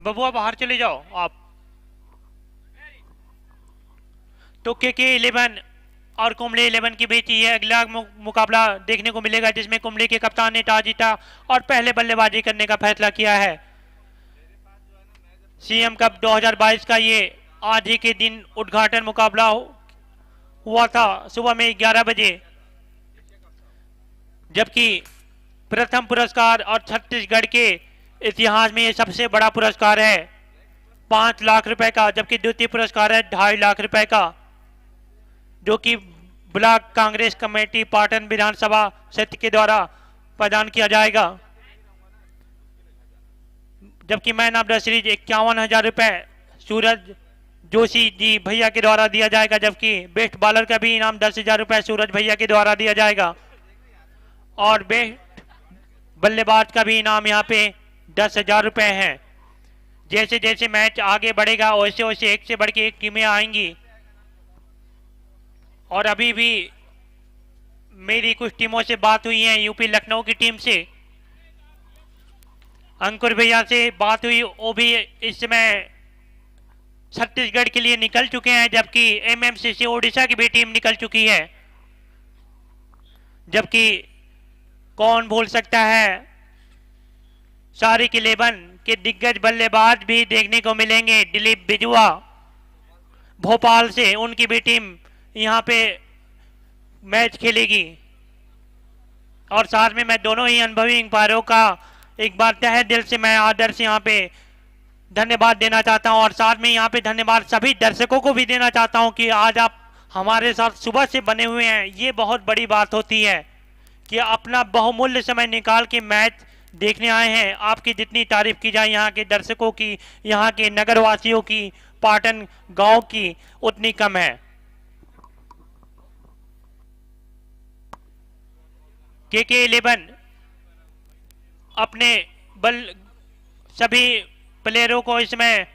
बबुआ बाहर चले जाओ आप। तो के 11 और कुंबले 11 के बीच ये अगला मुकाबला देखने को मिलेगा, जिसमें कुंबले के कप्तान ने टॉस जीता और पहले बल्लेबाजी करने का फैसला किया है। सीएम कप 2022 का ये आज ही के दिन उद्घाटन मुकाबला हुआ था सुबह में 11 बजे, जबकि प्रथम पुरस्कार और छत्तीसगढ़ के इतिहास में ये सबसे बड़ा पुरस्कार है 5 लाख रुपए का, जबकि द्वितीय पुरस्कार है 2.5 लाख रुपए का, जो कि ब्लॉक कांग्रेस कमेटी पाटन विधानसभा क्षेत्र के द्वारा प्रदान किया जाएगा। जबकि मैन ऑफ द सीरीज 51,000 रुपए सूरज जोशी जी भैया के द्वारा दिया जाएगा, जबकि बेस्ट बॉलर का भी इनाम 10,000 रुपए सूरज भैया के द्वारा दिया जाएगा और बेस्ट बल्लेबाज का भी इनाम यहाँ पे 10,000 रुपए है। जैसे जैसे मैच आगे बढ़ेगा वैसे वैसे एक से बढ़ के एक टीमें आएंगी और अभी भी मेरी कुछ टीमों से बात हुई है। यूपी लखनऊ की टीम से अंकुर भैया से बात हुई, वो भी इस समय छत्तीसगढ़ के लिए निकल चुके हैं, जबकि एमएमसीसी ओडिशा की भी टीम निकल चुकी है। जबकि कौन भूल सकता है शारिक 11 के दिग्गज बल्लेबाज भी देखने को मिलेंगे। दिलीप बिजुआ भोपाल से, उनकी भी टीम यहाँ पे मैच खेलेगी और साथ में मैं दोनों ही अनुभवी अंपायरों का एक बार तहे दिल से मैं आदर से यहाँ पे धन्यवाद देना चाहता हूँ और साथ में यहाँ पे धन्यवाद सभी दर्शकों को भी देना चाहता हूँ कि आज आप हमारे साथ सुबह से बने हुए हैं। ये बहुत बड़ी बात होती है कि अपना बहुमूल्य समय निकाल के मैच देखने आए हैं। आपकी जितनी तारीफ की जाए यहाँ के दर्शकों की, यहाँ के नगरवासियों की, पाटन गांव की, उतनी कम है। के 11 अपने सभी प्लेयरों को इसमें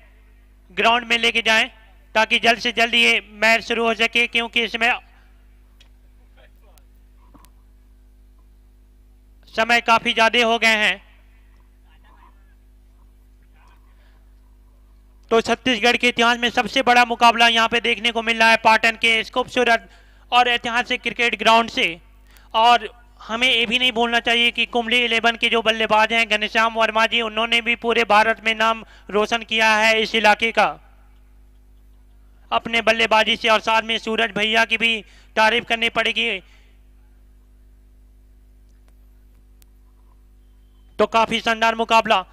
ग्राउंड में लेके जाएं ताकि जल्द से जल्द ये मैच शुरू हो सके, क्योंकि इसमें समय काफी ज्यादा हो गए हैं। तो छत्तीसगढ़ के इतिहास में सबसे बड़ा मुकाबला यहाँ पे देखने को मिल रहा है पाटन के इस खूबसूरत और ऐतिहासिक क्रिकेट ग्राउंड से। और हमें ये भी नहीं भूलना चाहिए कि कुंबले 11 के जो बल्लेबाज हैं घनश्याम वर्मा जी, उन्होंने भी पूरे भारत में नाम रोशन किया है इस इलाके का अपने बल्लेबाजी से। और साथ में सूरज भैया की भी तारीफ करनी पड़ेगी। तो काफी शानदार मुकाबला,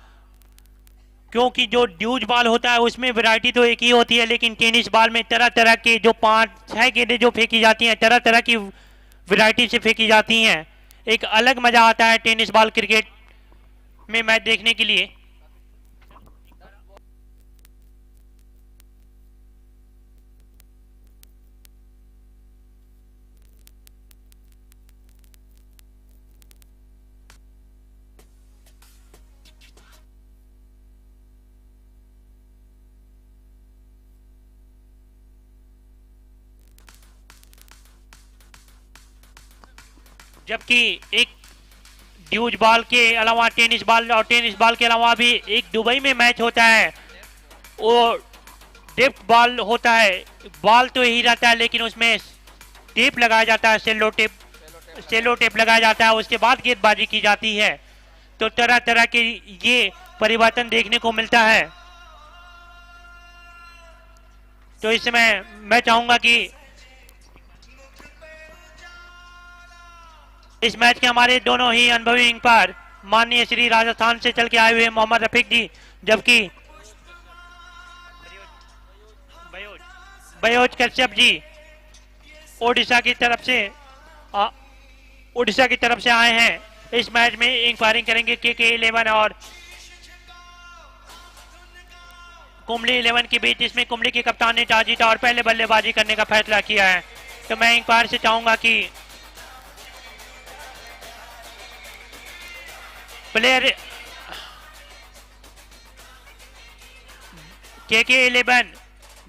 क्योंकि जो ड्यूज बॉल होता है उसमें वैरायटी तो एक ही होती है, लेकिन टेनिस बॉल में तरह तरह के जो 5-6 गेंदें जो फेंकी जाती हैं, तरह तरह की वैरायटी से फेंकी जाती हैं। एक अलग मजा आता है टेनिस बॉल क्रिकेट में मैच देखने के लिए। जबकि एक ड्यूज बॉल के अलावा टेनिस बॉल और टेनिस बॉल के अलावा भी एक दुबई में मैच होता है, वो डेप्थ बॉल होता है। बॉल तो यही रहता है लेकिन उसमें टेप लगाया जाता है, सेलो टेप लगाया जाता है, उसके बाद गेंदबाजी की जाती है। तो तरह तरह के ये परिवर्तन देखने को मिलता है। तो इस समय मैं चाहूंगा कि इस मैच के हमारे दोनों ही अनुभवी अंपायर माननीय श्री राजस्थान से चल के आए हुए मोहम्मद रफीक जी, जबकि बयोज कश्यप जी ओडिशा की तरफ से आए हैं। इस मैच में इंक्वायरिंग करेंगे के 11 और कुंबले 11 के बीच, जिसमें कुंबले के कप्तान ने टॉस जीता और पहले बल्लेबाजी करने का फैसला किया है। तो मैं इंक्वायर से चाहूंगा कि प्लेयर के 11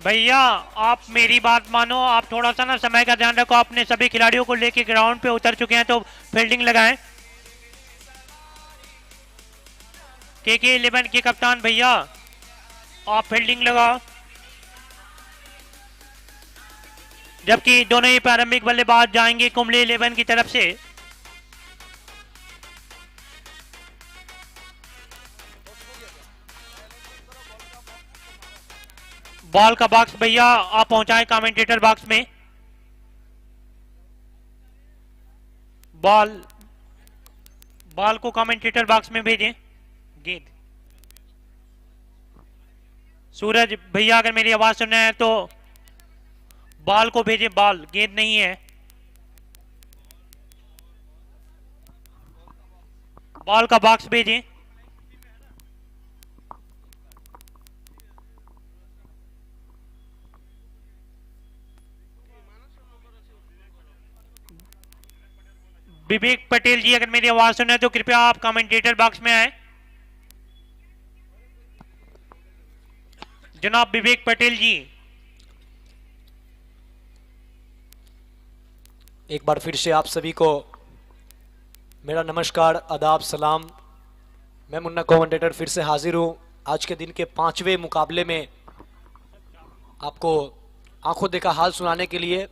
भैया आप मेरी बात मानो, आप थोड़ा सा ना समय का ध्यान रखो। अपने सभी खिलाड़ियों को लेके ग्राउंड पे उतर चुके हैं, तो फील्डिंग लगाएं। के 11 के कप्तान भैया आप फील्डिंग लगाओ। जबकि दोनों ही प्रारंभिक बल्लेबाज जाएंगे कुंबले 11 की तरफ से। बॉल का बॉक्स भैया आप पहुंचाएं कमेंटेटर बॉक्स में। बॉल को कमेंटेटर बॉक्स में भेजें। गेंद सूरज भैया अगर मेरी आवाज सुन रहे हैं तो बॉल को भेजें। बॉल, गेंद नहीं है। बॉल का बॉक्स भेजें। विवेक पटेल जी अगर मेरी आवाज सुन रहे हैं तो कृपया आप कमेंटेटर बॉक्स में आए। जनाब विवेक पटेल जी। एक बार फिर से आप सभी को मेरा नमस्कार, आदाब, सलाम। मैं मुन्ना कमेंटेटर फिर से हाजिर हूँ आज के दिन के 5वें मुकाबले में आपको आंखों देखा हाल सुनाने के लिए।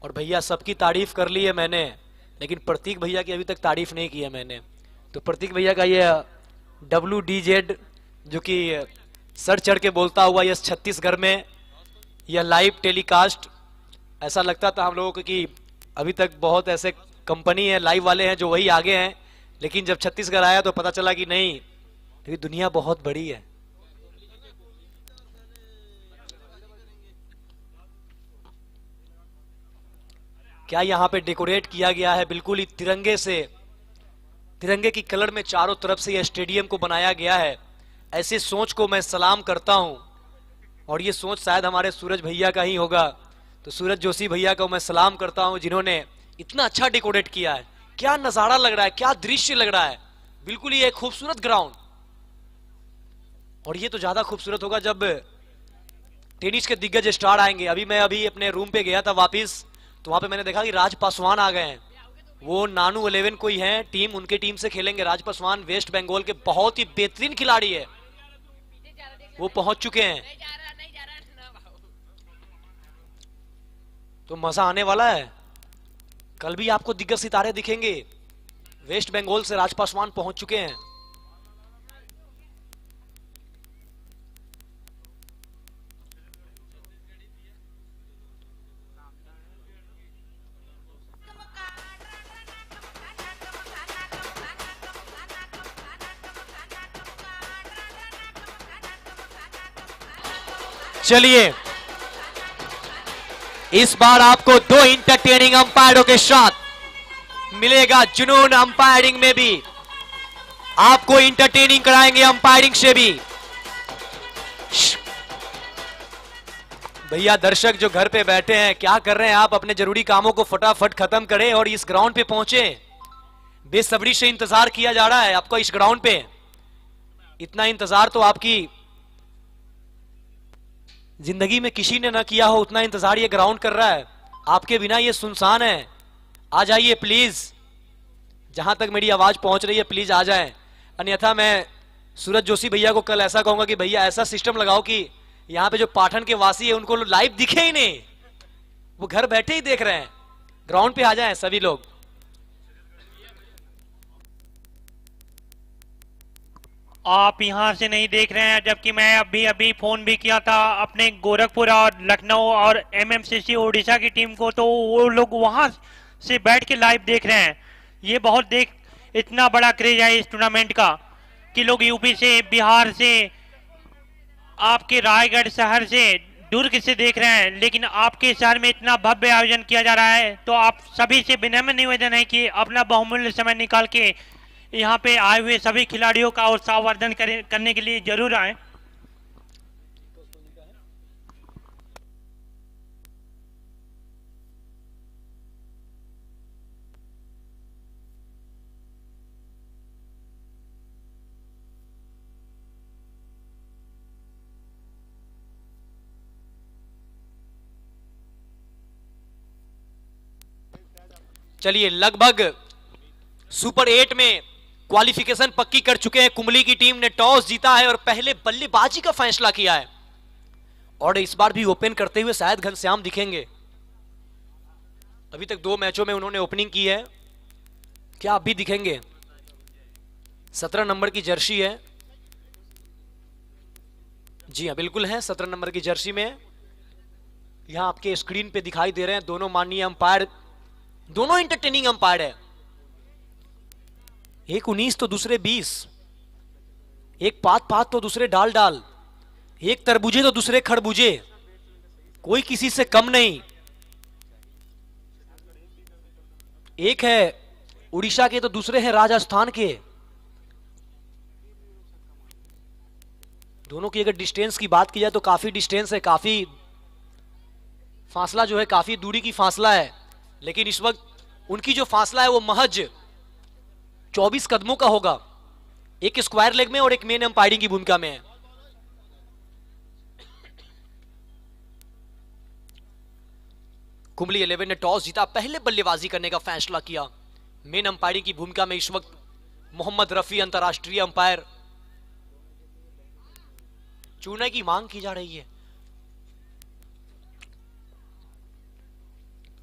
और भैया सबकी तारीफ कर ली है मैंने, लेकिन प्रतीक भैया की अभी तक तारीफ नहीं की है मैंने। तो प्रतीक भैया का ये WDZ जो कि सर चढ़ के बोलता हुआ यह छत्तीसगढ़ में यह लाइव टेलीकास्ट, ऐसा लगता था हम लोगों को कि अभी तक बहुत ऐसे कंपनी है लाइव वाले हैं जो वही आगे हैं, लेकिन जब छत्तीसगढ़ आया तो पता चला कि नहीं, लेकिन दुनिया बहुत बड़ी है। क्या यहाँ पे डेकोरेट किया गया है, बिल्कुल ही तिरंगे से, तिरंगे की कलर में चारों तरफ से यह स्टेडियम को बनाया गया है। ऐसे सोच को मैं सलाम करता हूं, और ये सोच शायद हमारे सूरज भैया का ही होगा। तो सूरज जोशी भैया को मैं सलाम करता हूं जिन्होंने इतना अच्छा डेकोरेट किया है। क्या नजारा लग रहा है, क्या दृश्य लग रहा है, बिल्कुल ही एक खूबसूरत ग्राउंड। और ये तो ज्यादा खूबसूरत होगा जब टेनिस के दिग्गज स्टार आएंगे। मैं अभी अपने रूम पे गया था वापिस, तो वहां पे मैंने देखा कि राज पासवान आ गए हैं। वो नानू 11 कोई है टीम, उनके टीम से खेलेंगे। राज पासवान वेस्ट बंगाल के बहुत ही बेहतरीन खिलाड़ी है, वो पहुंच चुके हैं। तो मजा आने वाला है। कल भी आपको दिग्गज सितारे दिखेंगे। वेस्ट बंगाल से राज पासवान पहुंच चुके हैं। चलिए, इस बार आपको 2 इंटरटेनिंग अंपायरों के साथ मिलेगा जुनून। अंपायरिंग में भी आपको इंटरटेनिंग कराएंगे, अंपायरिंग से भी। भैया दर्शक जो घर पे बैठे हैं, क्या कर रहे हैं आप? अपने जरूरी कामों को फटाफट खत्म करें और इस ग्राउंड पे पहुंचे। बेसब्री से इंतजार किया जा रहा है आपको इस ग्राउंड पे। इतना इंतजार तो आपकी जिंदगी में किसी ने ना किया हो, उतना इंतजार ये ग्राउंड कर रहा है। आपके बिना ये सुनसान है। आ जाइए प्लीज, जहां तक मेरी आवाज पहुंच रही है प्लीज आ जाएं। अन्यथा मैं सूरज जोशी भैया को कल ऐसा कहूंगा कि भैया ऐसा सिस्टम लगाओ कि यहां पे जो पाठन के वासी है उनको लाइव दिखे ही नहीं, वो घर बैठे ही देख रहे हैं। ग्राउंड पे आ जाएं सभी लोग। आप यहां से नहीं देख रहे हैं, जबकि मैं अभी फोन भी किया था अपने गोरखपुर और लखनऊ और MMCC ओडिशा की टीम को, तो वो लोग वहां से बैठ के लाइव देख रहे हैं। ये बहुत इतना बड़ा क्रेज है इस टूर्नामेंट का कि लोग यूपी से, बिहार से, आपके रायगढ़ शहर से, दुर्ग से देख रहे हैं। लेकिन आपके शहर में इतना भव्य आयोजन किया जा रहा है, तो आप सभी से विनम्र निवेदन है कि अपना बहुमूल्य समय निकाल के यहाँ पे आए हुए सभी खिलाड़ियों का उत्साहवर्धन करने के लिए जरूर आए। चलिए, लगभग सुपर 8 में क्वालिफिकेशन पक्की कर चुके हैं। कुंबली की टीम ने टॉस जीता है और पहले बल्लेबाजी का फैसला किया है और इस बार भी ओपन करते हुए शायद घनश्याम दिखेंगे। अभी तक 2 मैचों में उन्होंने ओपनिंग की है, क्या अब भी दिखेंगे? 17 नंबर की जर्सी है, जी हाँ बिल्कुल है, 17 नंबर की जर्सी में। यहां आपके स्क्रीन पे दिखाई दे रहे हैं दोनों माननीय अंपायर, दोनों एंटरटेनिंग अंपायर है। एक 19 तो दूसरे 20, एक पात पात तो दूसरे डाल डाल, एक तरबूजे तो दूसरे खरबूजे, कोई किसी से कम नहीं। एक है उड़ीसा के तो दूसरे हैं राजस्थान के। दोनों की अगर डिस्टेंस की बात की जाए तो काफी डिस्टेंस है, काफी फासला जो है, काफी दूरी की फासला है, लेकिन इस वक्त उनकी जो फासला है वो महज 24 कदमों का होगा। एक स्क्वायर लेग में और एक मेन अंपायरिंग की भूमिका में है। कुंबली 11 ने टॉस जीता, पहले बल्लेबाजी करने का फैसला किया। मेन अंपायरिंग की भूमिका में इस वक्त मोहम्मद रफी अंतरराष्ट्रीय अंपायर। चूने की मांग की जा रही है।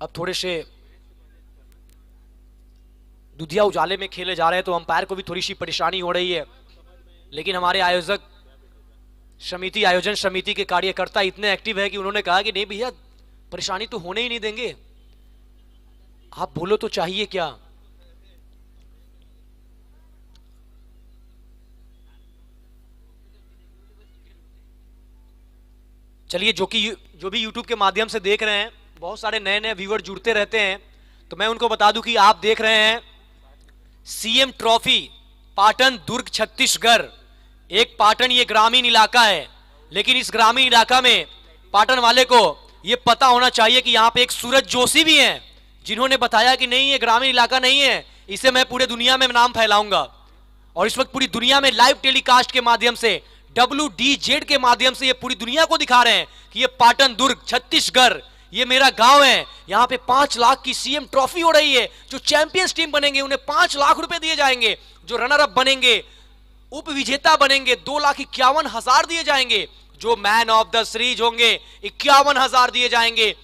अब थोड़े से दुधिया उजाले में खेले जा रहे हैं तो अंपायर को भी थोड़ी सी परेशानी हो रही है, लेकिन हमारे आयोजक समिति, आयोजन समिति के कार्यकर्ता इतने एक्टिव है कि उन्होंने कहा कि नहीं भैया परेशानी तो होने ही नहीं देंगे, आप बोलो तो चाहिए क्या। चलिए, जो भी YouTube के माध्यम से देख रहे हैं, बहुत सारे नए नए व्यूअर जुड़ते रहते हैं, तो मैं उनको बता दूं कि आप देख रहे हैं सीएम ट्रॉफी पाटन दुर्ग छत्तीसगढ़। एक पाटन ये ग्रामीण इलाका है, लेकिन इस ग्रामीण इलाका में पाटन वाले को ये पता होना चाहिए कि यहाँ पे एक सूरज जोशी भी हैं, जिन्होंने बताया कि नहीं ये ग्रामीण इलाका नहीं है, इसे मैं पूरे दुनिया में नाम फैलाऊंगा। और इस वक्त पूरी दुनिया में लाइव टेलीकास्ट के माध्यम से, WDZ के माध्यम से ये पूरी दुनिया को दिखा रहे हैं कि ये पाटन दुर्ग छत्तीसगढ़, ये मेरा गांव है। यहाँ पे 5 लाख की सीएम ट्रॉफी हो रही है। जो चैंपियंस टीम बनेंगे उन्हें 5 लाख रुपए दिए जाएंगे, जो रनर अप बनेंगे, उप विजेता बनेंगे 2,51,000 दिए जाएंगे, जो मैन ऑफ द सीरीज होंगे 51,000 दिए जाएंगे,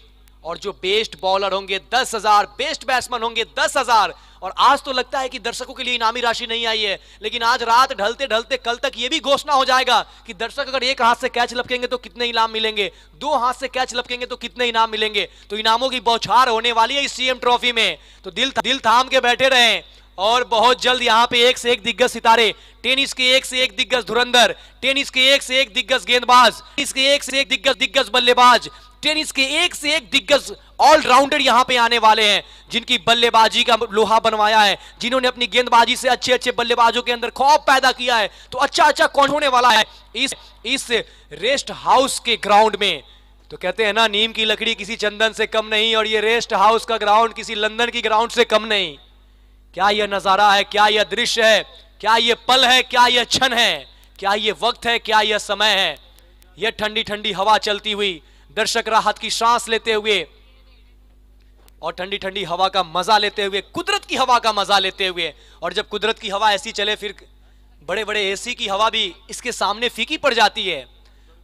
और जो बेस्ट बॉलर होंगे 10,000, बेस्ट बैट्समैन होंगे 10,000। और आज तो लगता है कि दर्शकों के लिए इनामी राशि नहीं आई है, लेकिन आज रात ढलते ढलते कल तक यह भी घोषणा हो जाएगा कि दर्शक अगर एक हाथ से कैच लपकेंगे तो कितने इनाम मिलेंगे, 2 हाथ से कैच लपकेंगे तो कितने इनाम मिलेंगे। तो इनामों की बौछार होने वाली है इस सीएम ट्रॉफी में, तो दिल थाम के बैठे रहें। और बहुत जल्द यहाँ पे एक से एक दिग्गज सितारे, टेनिस के एक से एक दिग्गज धुरंधर, टेनिस के एक से एक दिग्गज गेंदबाज, टेनिस के एक से एक दिग्गज बल्लेबाज, टेनिस के एक से एक दिग्गज ऑलराउंडर यहाँ पे आने वाले हैं, जिनकी बल्लेबाजी का लोहा बनवाया है, जिन्होंने अपनी गेंदबाजी से अच्छे अच्छे बल्लेबाजों के अंदर खौफ पैदा किया है। तो अच्छा कौन होने वाला है इस रेस्ट हाउस के ग्राउंड में। तो कहते हैं ना, नीम की लकड़ी किसी चंदन से कम नहीं, और ये रेस्ट हाउस का ग्राउंड किसी लंदन की ग्राउंड से कम नहीं। क्या यह नजारा है, क्या यह दृश्य है, क्या यह पल है, क्या यह क्षण है, क्या यह वक्त है, क्या यह समय है। यह ठंडी ठंडी हवा चलती हुई, दर्शक राहत की सांस लेते हुए और ठंडी ठंडी हवा का मजा लेते हुए, कुदरत की हवा का मजा लेते हुए। और जब कुदरत की हवा ऐसी चले, फिर बड़े बड़े एसी की हवा भी इसके सामने फीकी पड़ जाती है।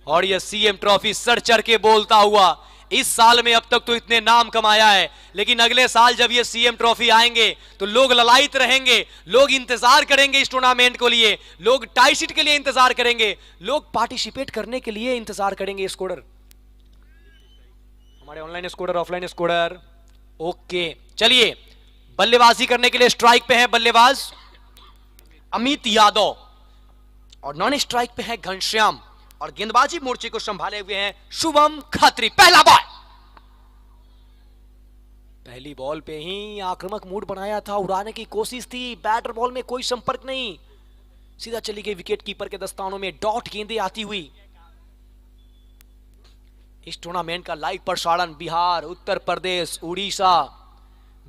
और यह सीएम ट्रॉफी सर चढ़ के बोलता हुआ, इस साल में अब तक तो इतने नाम कमाया है, लेकिन अगले साल जब ये सीएम ट्रॉफी आएंगे तो लोग ललायित रहेंगे, लोग इंतजार करेंगे इस टूर्नामेंट को लिए, लोग टाई शीट के लिए इंतजार करेंगे, लोग पार्टिसिपेट करने के लिए इंतजार करेंगे। स्कोरर हमारे online scorer, offline scorer, okay. चलिए, बल्लेबाजी करने के लिए स्ट्राइक पे है बल्लेबाज अमित यादव और नॉन स्ट्राइक पे है घनश्याम, और गेंदबाजी मोर्चे को संभाले हुए हैं शुभम खत्री। पहला बॉल, पहली बॉल पे ही आक्रामक मूड बनाया था, उड़ाने की कोशिश थी, बैटर बॉल में कोई संपर्क नहीं, सीधा चली गई विकेट कीपर के दस्तानों में। डॉट गेंदें आती हुई। इस टूर्नामेंट का लाइव प्रसारण बिहार, उत्तर प्रदेश, उड़ीसा,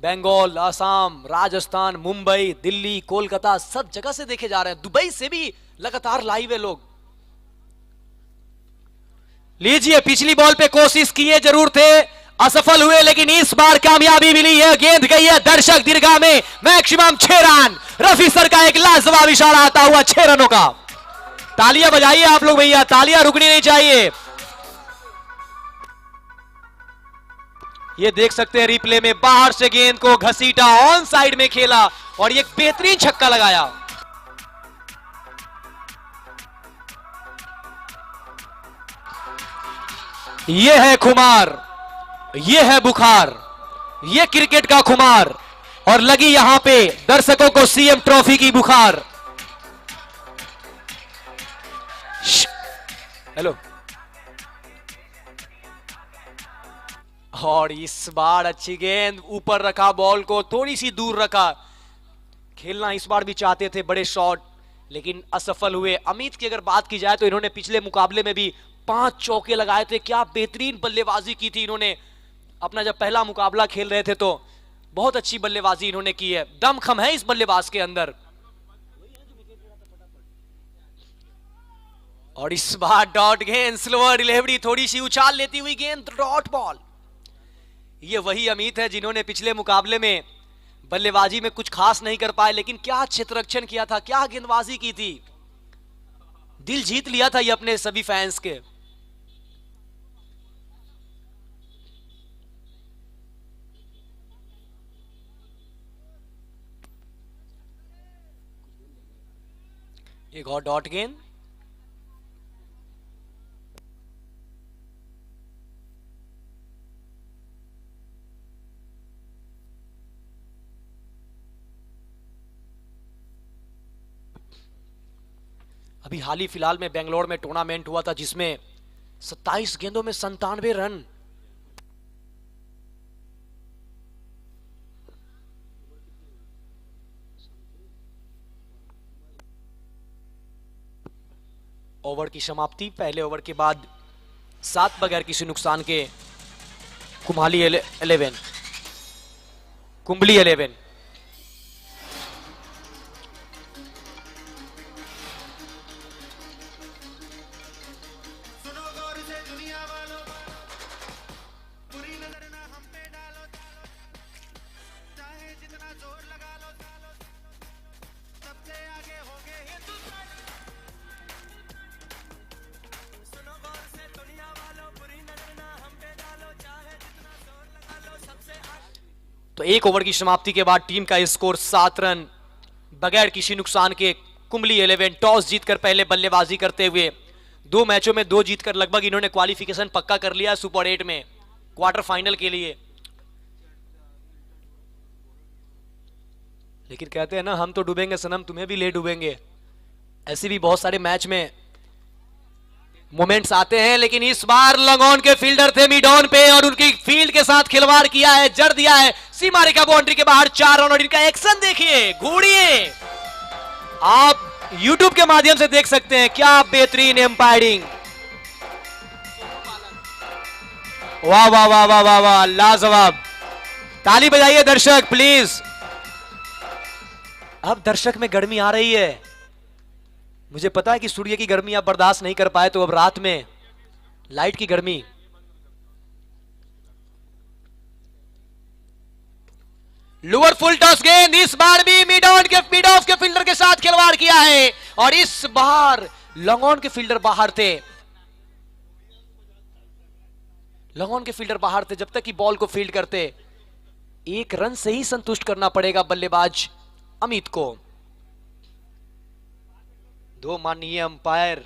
बंगाल, असम, राजस्थान, मुंबई, दिल्ली, कोलकाता, सब जगह से देखे जा रहे हैं। दुबई से भी लगातार लाइव है लोग। लीजिए, पिछली बॉल पे कोशिश किए जरूर थे असफल हुए, लेकिन इस बार कामयाबी मिली है। गेंद गई है दर्शक दीर्घा में, मैक्सिमम 6 रन। रफी सर का एक लाजवाब इशारा आता हुआ 6 रनों का। तालियां बजाइए आप लोग भैया, तालियां रुकनी नहीं चाहिए। ये देख सकते हैं रिप्ले में, बाहर से गेंद को घसीटा, ऑन साइड में खेला और एक बेहतरीन छक्का लगाया। ये है खुमार, ये है बुखार, ये क्रिकेट का खुमार, और लगी यहां पे दर्शकों को सीएम ट्रॉफी की बुखार। हेलो। और इस बार अच्छी गेंद, ऊपर रखा, बॉल को थोड़ी सी दूर रखा। खेलना इस बार भी चाहते थे बड़े शॉट, लेकिन असफल हुए। अमित की अगर बात की जाए तो इन्होंने पिछले मुकाबले में भी 5 चौके लगाए थे। क्या बेहतरीन बल्लेबाजी की थी इन्होंने। अपना जब पहला मुकाबला खेल रहे थे तो बहुत अच्छी बल्लेबाजी इन्होंने की है। दमखम है इस बल्लेबाज के अंदर। और इस बार डॉट गेंद, स्लोअर डिलीवरी, थोड़ी सी उछाल लेती हुई गेंद, डॉट बॉल। ये वही अमित है जिन्होंने पिछले मुकाबले में बल्लेबाजी में कुछ खास नहीं कर पाए, लेकिन क्या क्षेत्ररक्षण किया था, क्या गेंदबाजी की थी। दिल जीत लिया था ये अपने सभी फैंस के। एक और डॉट गेंद। अभी हाल ही फिलहाल में बेंगलोर में टूर्नामेंट हुआ था जिसमें 27 गेंदों में 97 रन। ओवर की समाप्ति, पहले ओवर के बाद 7 बगैर किसी नुकसान के कुंभली 11। तो 1 ओवर की समाप्ति के बाद टीम का स्कोर 7 रन बगैर किसी नुकसान के। कुंभली 11 टॉस जीतकर पहले बल्लेबाजी करते हुए 2 मैचों में 2 जीतकर लगभग इन्होंने क्वालिफिकेशन पक्का कर लिया सुपर 8 में, क्वार्टर फाइनल के लिए। लेकिन कहते हैं ना, हम तो डूबेंगे सनम, तुम्हें भी ले डूबेंगे। ऐसे भी बहुत सारे मैच में मोमेंट्स आते हैं, लेकिन इस बार लॉन्ग ऑन के फील्डर थे मिड ऑन पे और उनकी फील्ड के साथ खिलवाड़ किया है, जड़ दिया है। सीमा रेखा बाउंड्री के बाहर 4 रन, और इनका एक्शन देखिए, घूरिए। आप YouTube के माध्यम से देख सकते हैं, क्या बेहतरीन एम्पायरिंग। वाह वाह वाह वाह वाह वाह, लाजवाब। ताली बजाइए दर्शक प्लीज। अब दर्शक में गर्मी आ रही है। मुझे पता है कि सूर्य की गर्मी आप बर्दाश्त नहीं कर पाए, तो अब रात में लाइट की गर्मी। लोअर फुल टॉस गेंद, इस बार भी मिड ऑफ के फील्डर के साथ खिलवाड़ किया है, और इस बार लॉन्ग ऑन के फील्डर बाहर थे। लॉन्ग ऑन के फील्डर बाहर थे। जब तक कि बॉल को फील्ड करते, 1 रन से ही संतुष्ट करना पड़ेगा बल्लेबाज अमित को। 2 माननीय अंपायर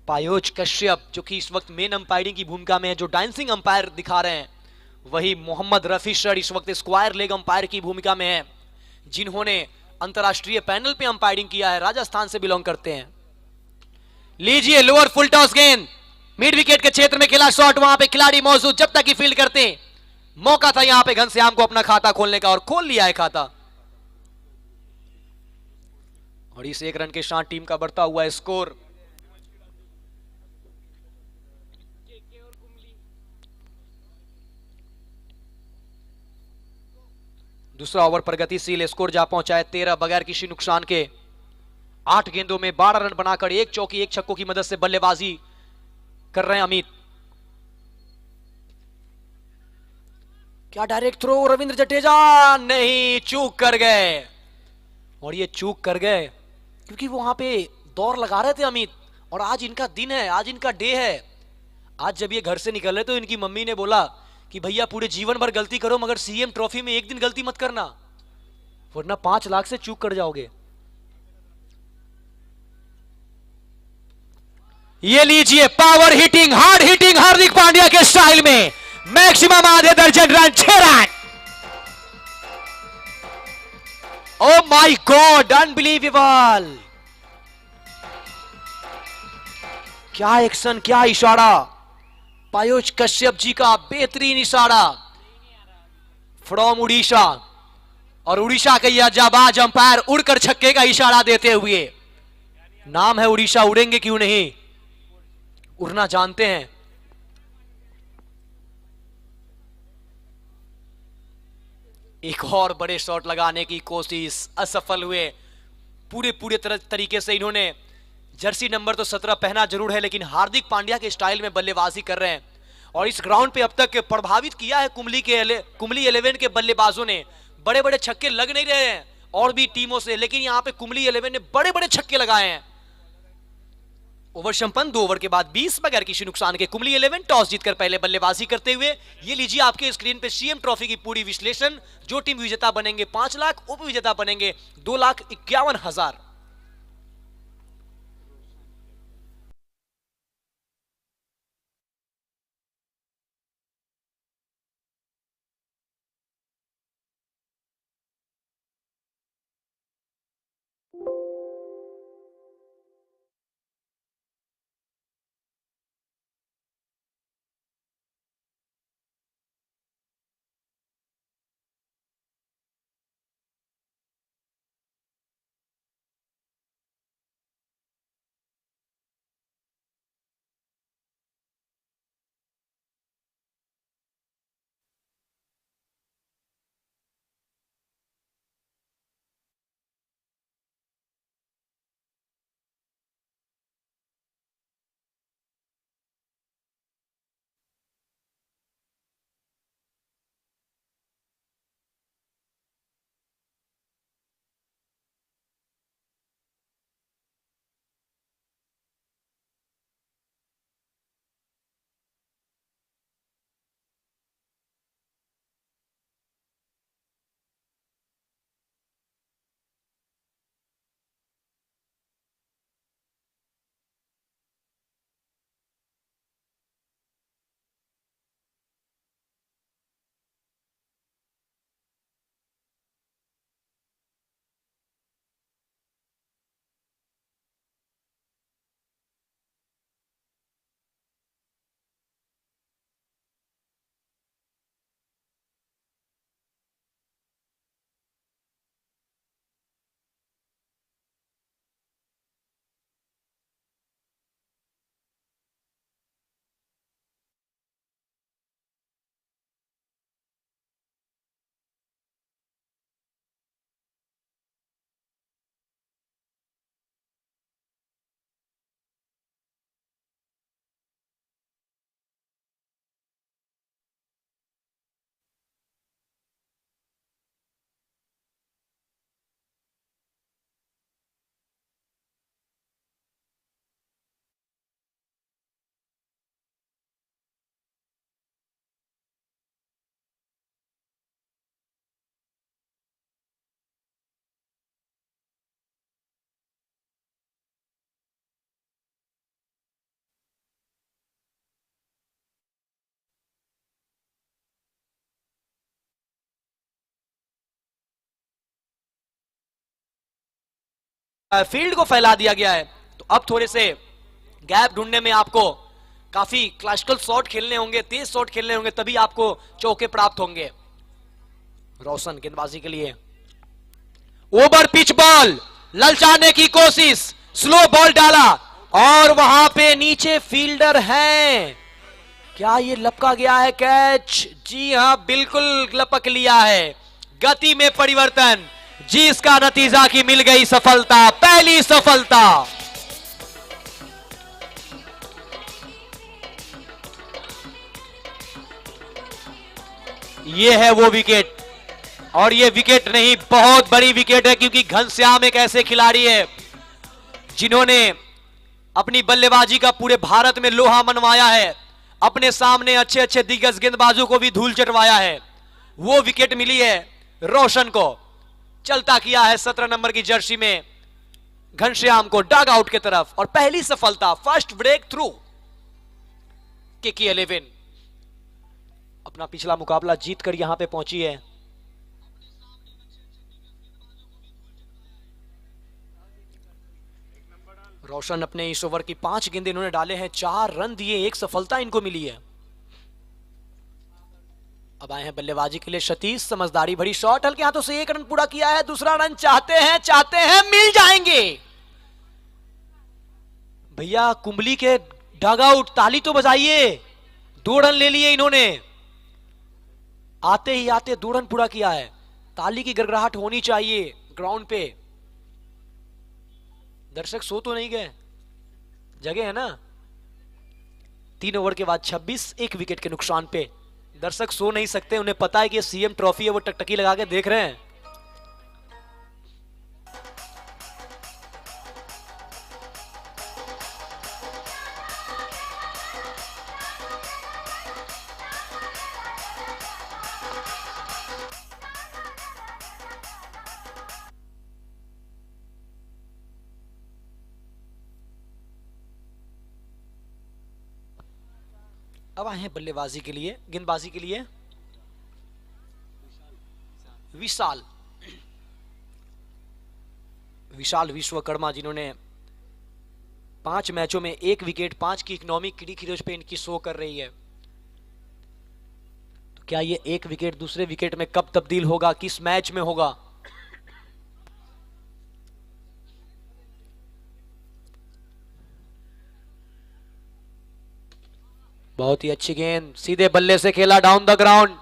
पायोज कश्यप, जो कि इस वक्त मेन अंपायरिंग की भूमिका में है, जो डांसिंग अंपायर दिखा रहे हैं, वही मोहम्मद रफी सर इस वक्त स्क्वायर लेग अंपायर की भूमिका में है, जिन्होंने अंतरराष्ट्रीय पैनल पे अंपायरिंग किया है, राजस्थान से बिलोंग करते हैं। लीजिए लोअर फुल टॉस गेंद, मिड विकेट के क्षेत्र में खेला शॉट, वहां पे खिलाड़ी मौजूद, जब तक कि फील्ड करते, मौका था यहां पे घनश्याम को अपना खाता खोलने का, और खोल लिया है खाता। और इस 1 रन के साथ टीम का बढ़ता हुआ स्कोर। दूसरा ओवर प्रगतिशील, स्कोर जा पहुंचा है 13 बगैर किसी नुकसान के। 8 गेंदों में 12 रन बनाकर 1 चौकी 1 छक्कों की मदद से बल्लेबाजी कर रहे हैं अमित। क्या डायरेक्ट थ्रो, रविंद्र जडेजा नहीं, चूक कर गए। और ये चूक कर गए क्योंकि वो वहां पे दौड़ लगा रहे थे अमित, और आज इनका दिन है, आज इनका डे है। आज जब ये घर से निकल रहे तो इनकी मम्मी ने बोला कि भैया पूरे जीवन भर गलती करो मगर सीएम ट्रॉफी में एक दिन गलती मत करना, वरना 5 लाख से चूक कर जाओगे। ये लीजिए power hitting, hard hitting Hardik Pandya के स्टाइल में मैक्सिमम आधे दर्जन run, 6 run. Oh my God, unbelievable. क्या एक्शन, क्या इशारा, पायुष कश्यप जी का बेहतरीन इशारा फ्रॉम उड़ीसा। और उड़ीसा के यह जाबाज अंपायर उड़कर छक्के का इशारा देते हुए, नाम है उड़ीसा, उड़ेंगे क्यों नहीं, उड़ना जानते हैं। एक और बड़े शॉट लगाने की कोशिश, असफल हुए। पूरे तरीके से इन्होंने जर्सी नंबर तो 17 पहना जरूर है, लेकिन हार्दिक पांड्या के स्टाइल में बल्लेबाजी कर रहे हैं। और इस ग्राउंड पे अब तक प्रभावित किया है कुंबली 11 के बल्लेबाजों ने। बड़े बड़े छक्के लग नहीं रहे हैं और भी टीमों से, लेकिन यहां पे कुंबली 11 ने बड़े बड़े छक्के लगाए हैं। ओवर संपन्न 2 ओवर के बाद 20 बगैर किसी नुकसान के कुंबली 11 टॉस जीतकर पहले बल्लेबाजी करते हुए। ये लीजिए आपके स्क्रीन पे सीएम ट्रॉफी की पूरी विश्लेषण। जो टीम विजेता बनेंगे 5 लाख, उप विजेता बनेंगे 2,51,000। फील्ड को फैला दिया गया है, तो अब थोड़े से गैप ढूंढने में आपको काफी क्लासिकल शॉट खेलने होंगे, तेज शॉट खेलने होंगे, तभी आपको चौके प्राप्त होंगे। रोशन गेंदबाजी के लिए ओवर पिच बॉल ललचाने की कोशिश, स्लो बॉल डाला और वहां पे नीचे फील्डर है। क्या ये लपका गया है कैच? जी हां, बिल्कुल लपक लिया है। गति में परिवर्तन, जिसका नतीजा की मिल गई सफलता, पहली सफलता। ये है वो विकेट, और ये विकेट नहीं, बहुत बड़ी विकेट है, क्योंकि घनश्याम एक ऐसे खिलाड़ी है जिन्होंने अपनी बल्लेबाजी का पूरे भारत में लोहा मनवाया है, अपने सामने अच्छे अच्छे दिग्गज गेंदबाजों को भी धूल चटवाया है। वो विकेट मिली है रोशन को, चलता किया है 17 नंबर की जर्सी में घनश्याम को डग आउट की तरफ, और पहली सफलता, फर्स्ट ब्रेक थ्रू KK11 अपना पिछला मुकाबला जीतकर यहां पे पहुंची है। रोशन अपने इस ओवर की 5 गेंदें इन्होंने डाले हैं, 4 रन दिए, 1 सफलता इनको मिली है। अब आए हैं बल्लेबाजी के लिए सतीश, समझदारी भरी शॉट, हल्के हाथों से 1 रन पूरा किया है, दूसरा रन चाहते हैं मिल जाएंगे। भैया कुंबली के डग आउट, ताली तो बजाइए, 2 रन ले लिए इन्होंने, आते ही आते 2 रन पूरा किया है। ताली की गड़गड़ाहट होनी चाहिए ग्राउंड पे। दर्शक सो तो नहीं गए, जगह है ना। 3 ओवर के बाद 26, 1 विकेट के नुकसान पे। दर्शक सो नहीं सकते, उन्हें पता है कि ये सीएम ट्रॉफी है, वो टकटकी लगा के देख रहे हैं। अब आए हैं बल्लेबाजी के लिए, गेंदबाजी के लिए विशाल विश्वकर्मा, जिन्होंने 5 मैचों में 1 विकेट, 5 की इकोनॉमी किडी खिरोज पे इनकी शो कर रही है। तो क्या ये 1 विकेट दूसरे विकेट में कब तब्दील होगा, किस मैच में होगा? बहुत ही अच्छी गेंद, सीधे बल्ले से खेला डाउन द ग्राउंड।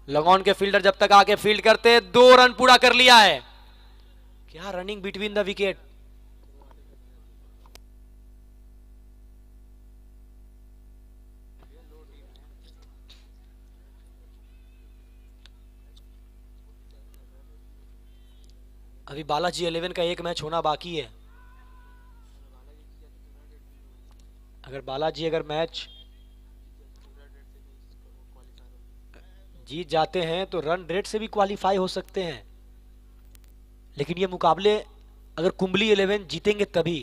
लगॉन के फील्डर जब तक आके फील्ड करते, 2 रन पूरा कर लिया है। क्या रनिंग बिटवीन द विकेट। अभी बालाजी 11 का 1 मैच होना बाकी है। अगर मैच जीत जाते हैं तो रन रेट से भी क्वालिफाई हो सकते हैं, लेकिन ये मुकाबले अगर कुंबली 11 जीतेंगे तभी।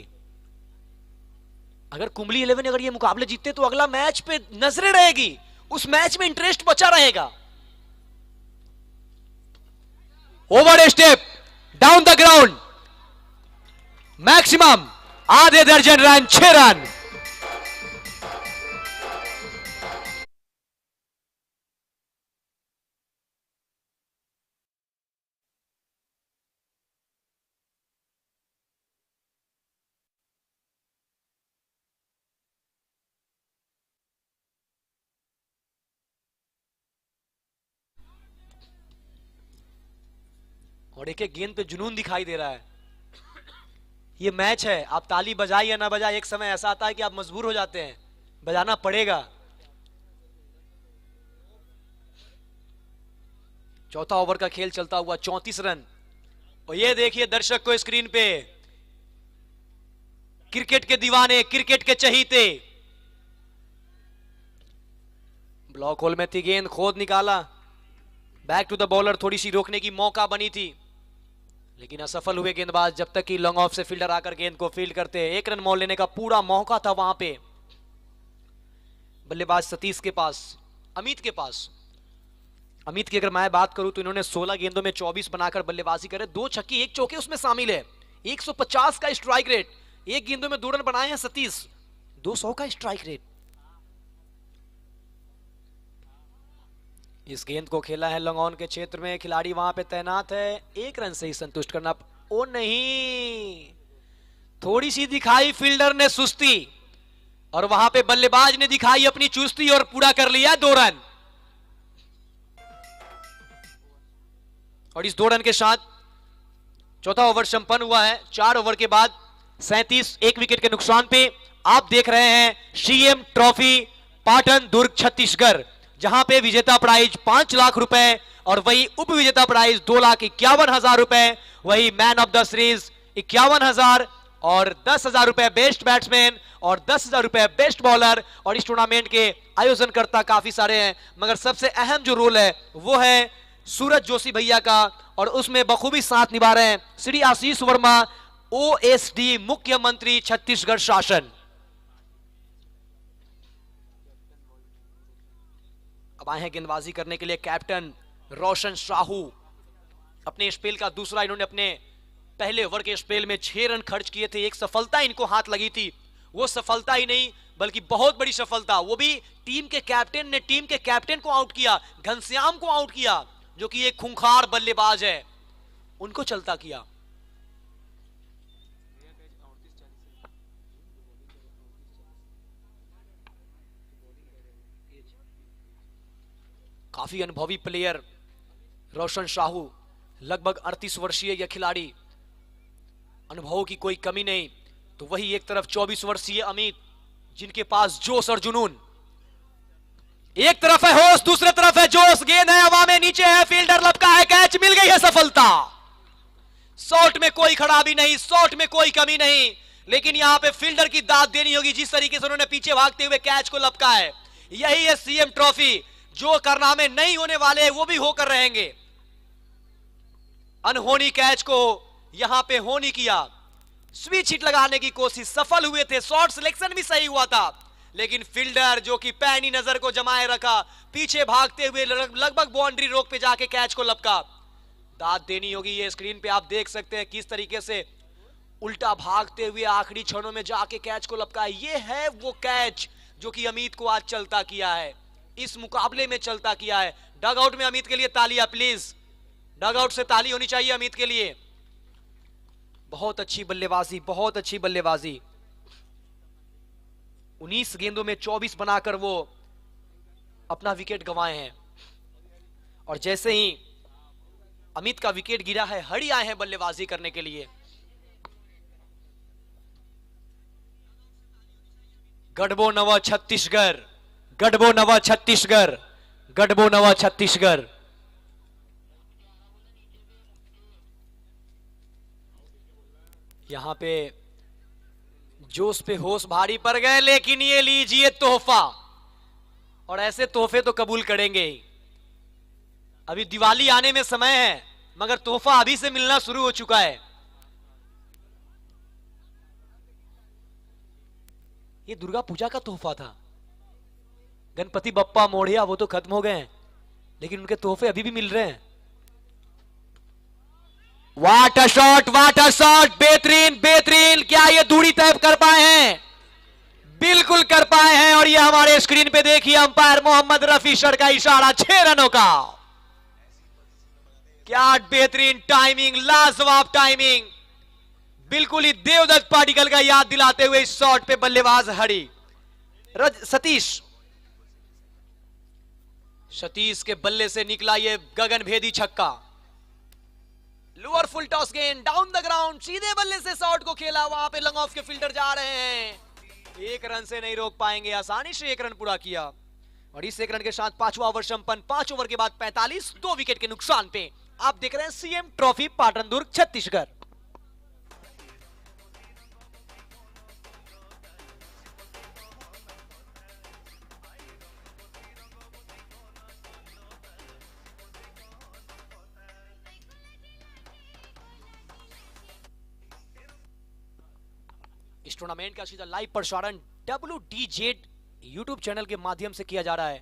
अगर कुंबली 11 अगर ये मुकाबले जीतते तो अगला मैच पे नजरें रहेगी, उस मैच में इंटरेस्ट बचा रहेगा। Over step down the ground, maximum आधे दर्जन रन, 6 रन। और एक एक गेंद पे जुनून दिखाई दे रहा है। ये मैच है, आप ताली बजाए या ना बजाए, एक समय ऐसा आता है कि आप मजबूर हो जाते हैं, बजाना पड़ेगा। चौथा ओवर का खेल चलता हुआ 34 रन। और ये देखिए दर्शक को स्क्रीन पे, क्रिकेट के दीवाने, क्रिकेट के चहीते। ब्लॉक होल में थी गेंद, खोद निकाला, बैक टू द बॉलर, थोड़ी सी रोकने की मौका बनी थी, लेकिन असफल हुए गेंदबाज। जब तक कि लॉन्ग ऑफ से फील्डर आकर गेंद को फील्ड करते, 1 रन मोल लेने का पूरा मौका था वहां पे बल्लेबाज सतीश के पास, अमित के पास। अमित की अगर मैं बात करूं तो इन्होंने 16 गेंदों में 24 बनाकर बल्लेबाजी करे, 2 छक्के 1 चौके उसमें शामिल है, 150 का स्ट्राइक रेट। 1 गेंदों में 2 रन बनाए हैं सतीश, 200 का स्ट्राइक रेट। इस गेंद को खेला है लॉन्ग ऑन के क्षेत्र में, खिलाड़ी वहां पे तैनात है, 1 रन से ही संतुष्ट करना। ओ नहीं, थोड़ी सी दिखाई फील्डर ने सुस्ती, और वहां पे बल्लेबाज ने दिखाई अपनी चुस्ती और पूरा कर लिया 2 रन। और इस 2 रन के साथ चौथा ओवर संपन्न हुआ है। 4 ओवर के बाद 37, 1 विकेट के नुकसान पे। आप देख रहे हैं सीएम ट्रॉफी, पाटन दुर्ग छत्तीसगढ़। जहां पे विजेता प्राइज 5 लाख रुपए और वही उप विजेता प्राइज 2,51,000 रुपए, वही मैन ऑफ द सीरीज 51,000 और 10,000 रुपए बेस्ट बैट्समैन और 10,000 रुपए बेस्ट बॉलर। और इस टूर्नामेंट के आयोजनकर्ता काफी सारे हैं, मगर सबसे अहम जो रोल है वो है सूरज जोशी भैया का, और उसमें बखूबी साथ निभा रहे हैं श्री आशीष वर्मा, ओएसडी मुख्यमंत्री छत्तीसगढ़ शासन। अब आए हैं गेंदबाजी करने के लिए कैप्टन रोशन साहू। अपने स्पेल का दूसरा, इन्होंने अपने पहले ओवर के स्पेल में 6 रन खर्च किए थे। एक सफलता इनको हाथ लगी थी, वो सफलता ही नहीं बल्कि बहुत बड़ी सफलता, वो भी टीम के कैप्टन ने टीम के कैप्टन को आउट किया, घनश्याम को आउट किया, जो कि एक खूंखार बल्लेबाज है, उनको चलता किया। काफी अनुभवी प्लेयर रोशन साहू, लगभग 38 वर्षीय यह खिलाड़ी, अनुभव की कोई कमी नहीं। तो वही एक तरफ 24 वर्षीय अमित, जिनके पास जोश और जुनून, एक तरफ है होश, दूसरे तरफ है जोश। गेंद है हवा में, नीचे है, फील्डर लपका है, कैच, मिल गई है सफलता। शॉट में कोई खराबी नहीं, शॉट में कोई कमी नहीं, लेकिन यहां पे फील्डर की दाद देनी होगी। जिस तरीके से उन्होंने पीछे भागते हुए कैच को लपका है, यही है सीएम ट्रॉफी। जो कारनामे नहीं होने वाले वो भी होकर रहेंगे। अनहोनी कैच को यहां पे होनी किया, स्विच हिट लगाने की कोशिश, सफल हुए थे, शॉट सिलेक्शन भी सही हुआ था, लेकिन फील्डर जो कि पैनी नजर को जमाए रखा, पीछे भागते हुए लगभग बाउंड्री रोक पे जाके कैच को लपका। दाद देनी होगी। ये स्क्रीन पे आप देख सकते हैं किस तरीके से उल्टा भागते हुए आखिरी क्षणों में जाके कैच को लपका। ये है वो कैच जो कि अमित को आज चलता किया है, इस मुकाबले में चलता किया है। डग आउट में अमित के लिए तालियां प्लीज, डग आउट से ताली होनी चाहिए अमित के लिए। बहुत अच्छी बल्लेबाजी, बहुत अच्छी बल्लेबाजी। 19 गेंदों में 24 बनाकर वो अपना विकेट गंवाए हैं, और जैसे ही अमित का विकेट गिरा है, हड़ी आए हैं बल्लेबाजी करने के लिए। गढ़बो नवा छत्तीसगढ़, गढ़बो नवा छत्तीसगढ़, गढ़बो नवा छत्तीसगढ़। यहां पे जोश पे होश भारी पड़ गए, लेकिन ये लीजिए तोहफा, और ऐसे तोहफे तो कबूल करेंगे ही। अभी दिवाली आने में समय है, मगर तोहफा अभी से मिलना शुरू हो चुका है। ये दुर्गा पूजा का तोहफा था, गणपति बप्पा मोढ़िया वो तो खत्म हो गए हैं, लेकिन उनके तोहफे अभी भी मिल रहे हैं। वाटर शॉट, वाटर शॉट, बेहतरीन बेहतरीन। क्या ये दूरी तय कर पाए हैं? बिल्कुल कर पाए हैं, और ये हमारे स्क्रीन पे देखिए अंपायर मोहम्मद रफी सर का इशारा, 6 रनों का। क्या बेहतरीन टाइमिंग, लाजवाब टाइमिंग, बिल्कुल ही देवदत्त पाटिकल का याद दिलाते हुए इस शॉट पे बल्लेबाज हड़ी सतीश के बल्ले से निकला ये गगनभेदी छक्का। लोअर फुल टॉस गेंद डाउन द ग्राउंड, सीधे बल्ले से शॉट को खेला, वहां पे लंग ऑफ के फील्डर जा रहे हैं, 1 रन से नहीं रोक पाएंगे, आसानी से 1 रन पूरा किया। और इस 1 रन के साथ 5वां ओवर संपन्न, 5 ओवर के बाद 45, 2 विकेट के नुकसान पे। आप देख रहे हैं सीएम ट्रॉफी, पाटन दुर्ग, छत्तीसगढ़। इस टूर्नामेंट का सीधा लाइव प्रसारण WDZ यूट्यूब चैनल के माध्यम से किया जा रहा है,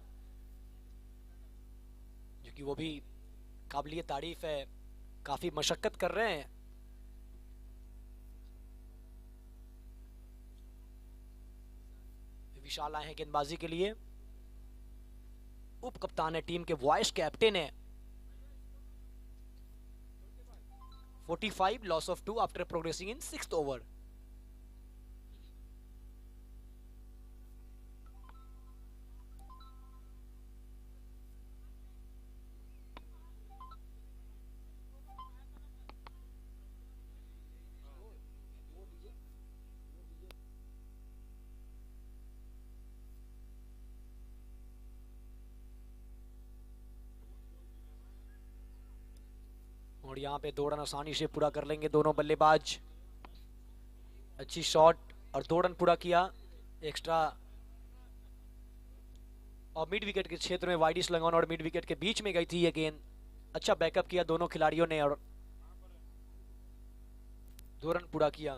जो कि वो भी काबिलिय तारीफ है, काफी मशक्कत कर रहे हैं। विशाल आए हैं गेंदबाजी के लिए, उप कप्तान है टीम के, वाइस कैप्टन है। 45 loss of 2 after progressing in 6th over. और यहाँ पे 2 रन आसानी से पूरा कर लेंगे दोनों बल्लेबाज। अच्छी शॉट और 2 रन पूरा किया एक्स्ट्रा। और मिड विकेट के क्षेत्र में वाइडिश लगाना और मिड विकेट के बीच में गई थी ये गेंद। अच्छा बैकअप किया दोनों खिलाड़ियों ने और 2 रन पूरा किया।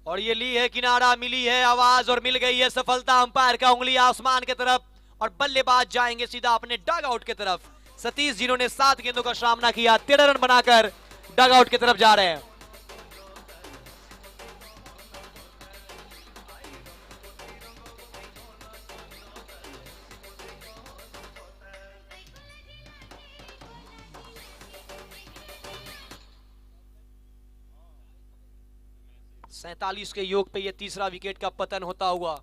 और ये ली है किनारा, मिली है आवाज और मिल गई है सफलता। अंपायर का उंगली आसमान की तरफ और बल्लेबाज जाएंगे सीधा अपने डग आउट की तरफ। सतीश जिन्होंने 7 गेंदों का सामना किया 13 रन बनाकर डग आउट की तरफ जा रहे हैं। सैतालीस के योग पे ये तीसरा विकेट का पतन होता हुआ।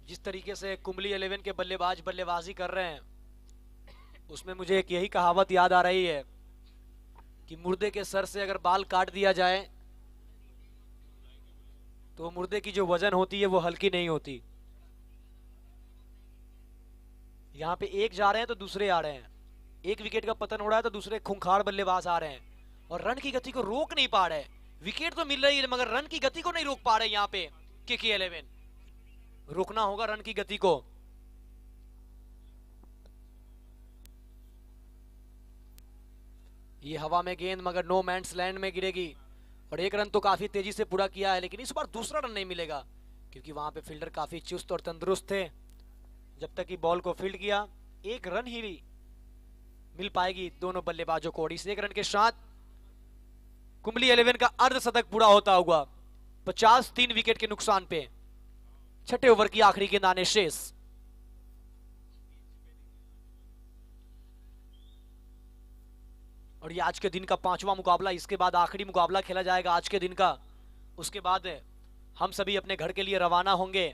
जिस तरीके से कुंबली 11 के बल्लेबाज बल्लेबाजी कर रहे हैं उसमें मुझे एक यही कहावत याद आ रही है कि मुर्दे के सर से अगर बाल काट दिया जाए तो मुर्दे की जो वजन होती है वो हल्की नहीं होती। यहां पे एक जा रहे हैं तो दूसरे आ रहे हैं, एक विकेट का पतन हो रहा है तो दूसरे खूंखार बल्लेबाज आ रहे हैं और रन की गति को रोक नहीं पा रहे। विकेट तो मिल रही है मगर रन की गति को नहीं रोक पा रहे। यहां पे केके 11 रोकना होगा रन की गति को। ये हवा में गेंद मगर नो मैंस लैंड में गिरेगी और 1 रन तो काफी तेजी से पूरा किया है लेकिन इस बार दूसरा रन नहीं मिलेगा क्योंकि वहां पे फील्डर काफी चुस्त और तंदुरुस्त थे। जब तक कि बॉल को फील्ड किया 1 रन ही मिल पाएगी दोनों बल्लेबाजों को और इस 1 रन के साथ कुंबली 11 का अर्धशतक पूरा होता हुआ 50 3 विकेट के नुकसान पे। छठे ओवर की आखिरी गेंद आने शेष। और ये आज के दिन का 5वां मुकाबला, इसके बाद आखिरी मुकाबला खेला जाएगा आज के दिन का। उसके बाद हम सभी अपने घर के लिए रवाना होंगे।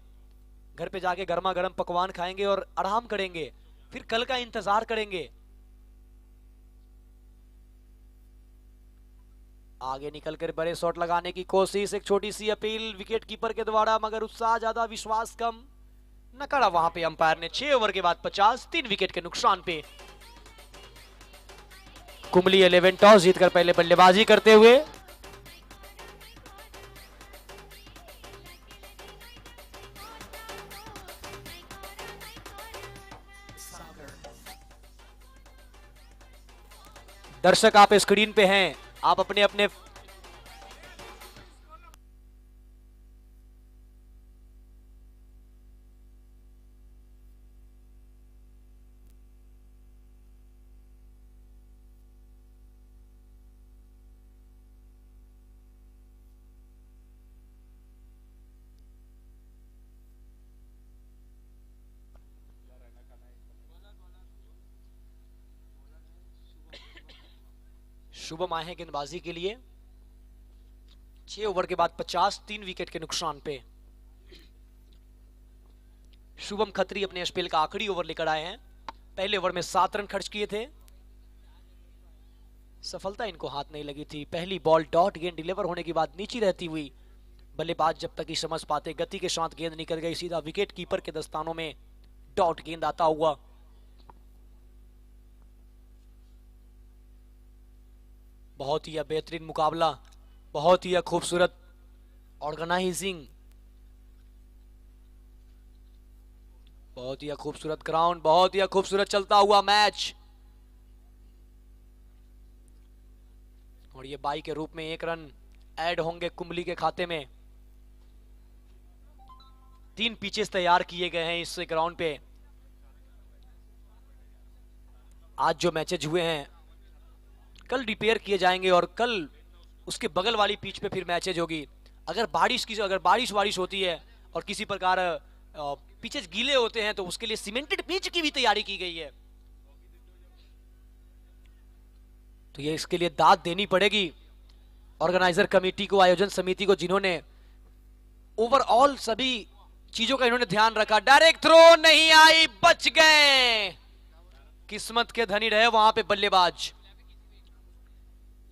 घर पे जाके गर्मा गर्म पकवान खाएंगे और आराम करेंगे, फिर कल का इंतजार करेंगे। आगे निकलकर बड़े शॉट लगाने की कोशिश, एक छोटी सी अपील विकेट कीपर के द्वारा मगर उत्साह ज्यादा विश्वास कम। नकारा वहां पे अंपायर ने। 6 ओवर के बाद 50 3 विकेट के नुकसान पे। कुंबली 11 टॉस जीतकर पहले बल्लेबाजी करते हुए। दर्शक आप स्क्रीन पे हैं, आप अपने अपने शुभम आए हैं गेंदबाजी के लिए। 6 ओवर के बाद 50 3 विकेट के नुकसान पे। शुभम खत्री अपने स्पेल का आखिरी ओवर लेकर आए हैं। पहले ओवर में 7 रन खर्च किए थे, सफलता इनको हाथ नहीं लगी थी। पहली बॉल डॉट गेंद डिलीवर होने के बाद नीचे रहती हुई बल्लेबाज जब तक ही समझ पाते गति के साथ गेंद निकल गई सीधा विकेट कीपर के दस्तानों में डॉट गेंद आता हुआ। बहुत ही बेहतरीन मुकाबला, बहुत ही खूबसूरत ऑर्गेनाइजिंग, बहुत ही खूबसूरत ग्राउंड, बहुत ही खूबसूरत चलता हुआ मैच। और ये बाई के रूप में 1 रन ऐड होंगे कुंबली के खाते में। 3 पिचेस तैयार किए गए हैं इस ग्राउंड पे। आज जो मैचेज हुए हैं कल रिपेयर किए जाएंगे और कल उसके बगल वाली पिच पे फिर मैचेज होगी। अगर बारिश होती है और किसी प्रकार पिचेज गीले होते हैं तो उसके लिए सीमेंटेड पिच की भी तैयारी की गई है। तो ये इसके लिए दाद देनी पड़ेगी ऑर्गेनाइजर कमेटी को, आयोजन समिति को, जिन्होंने ओवरऑल सभी चीजों का इन्होंने ध्यान रखा। डायरेक्ट थ्रो नहीं आई, बच गए। किस्मत के धनी रहे वहां पे बल्लेबाज।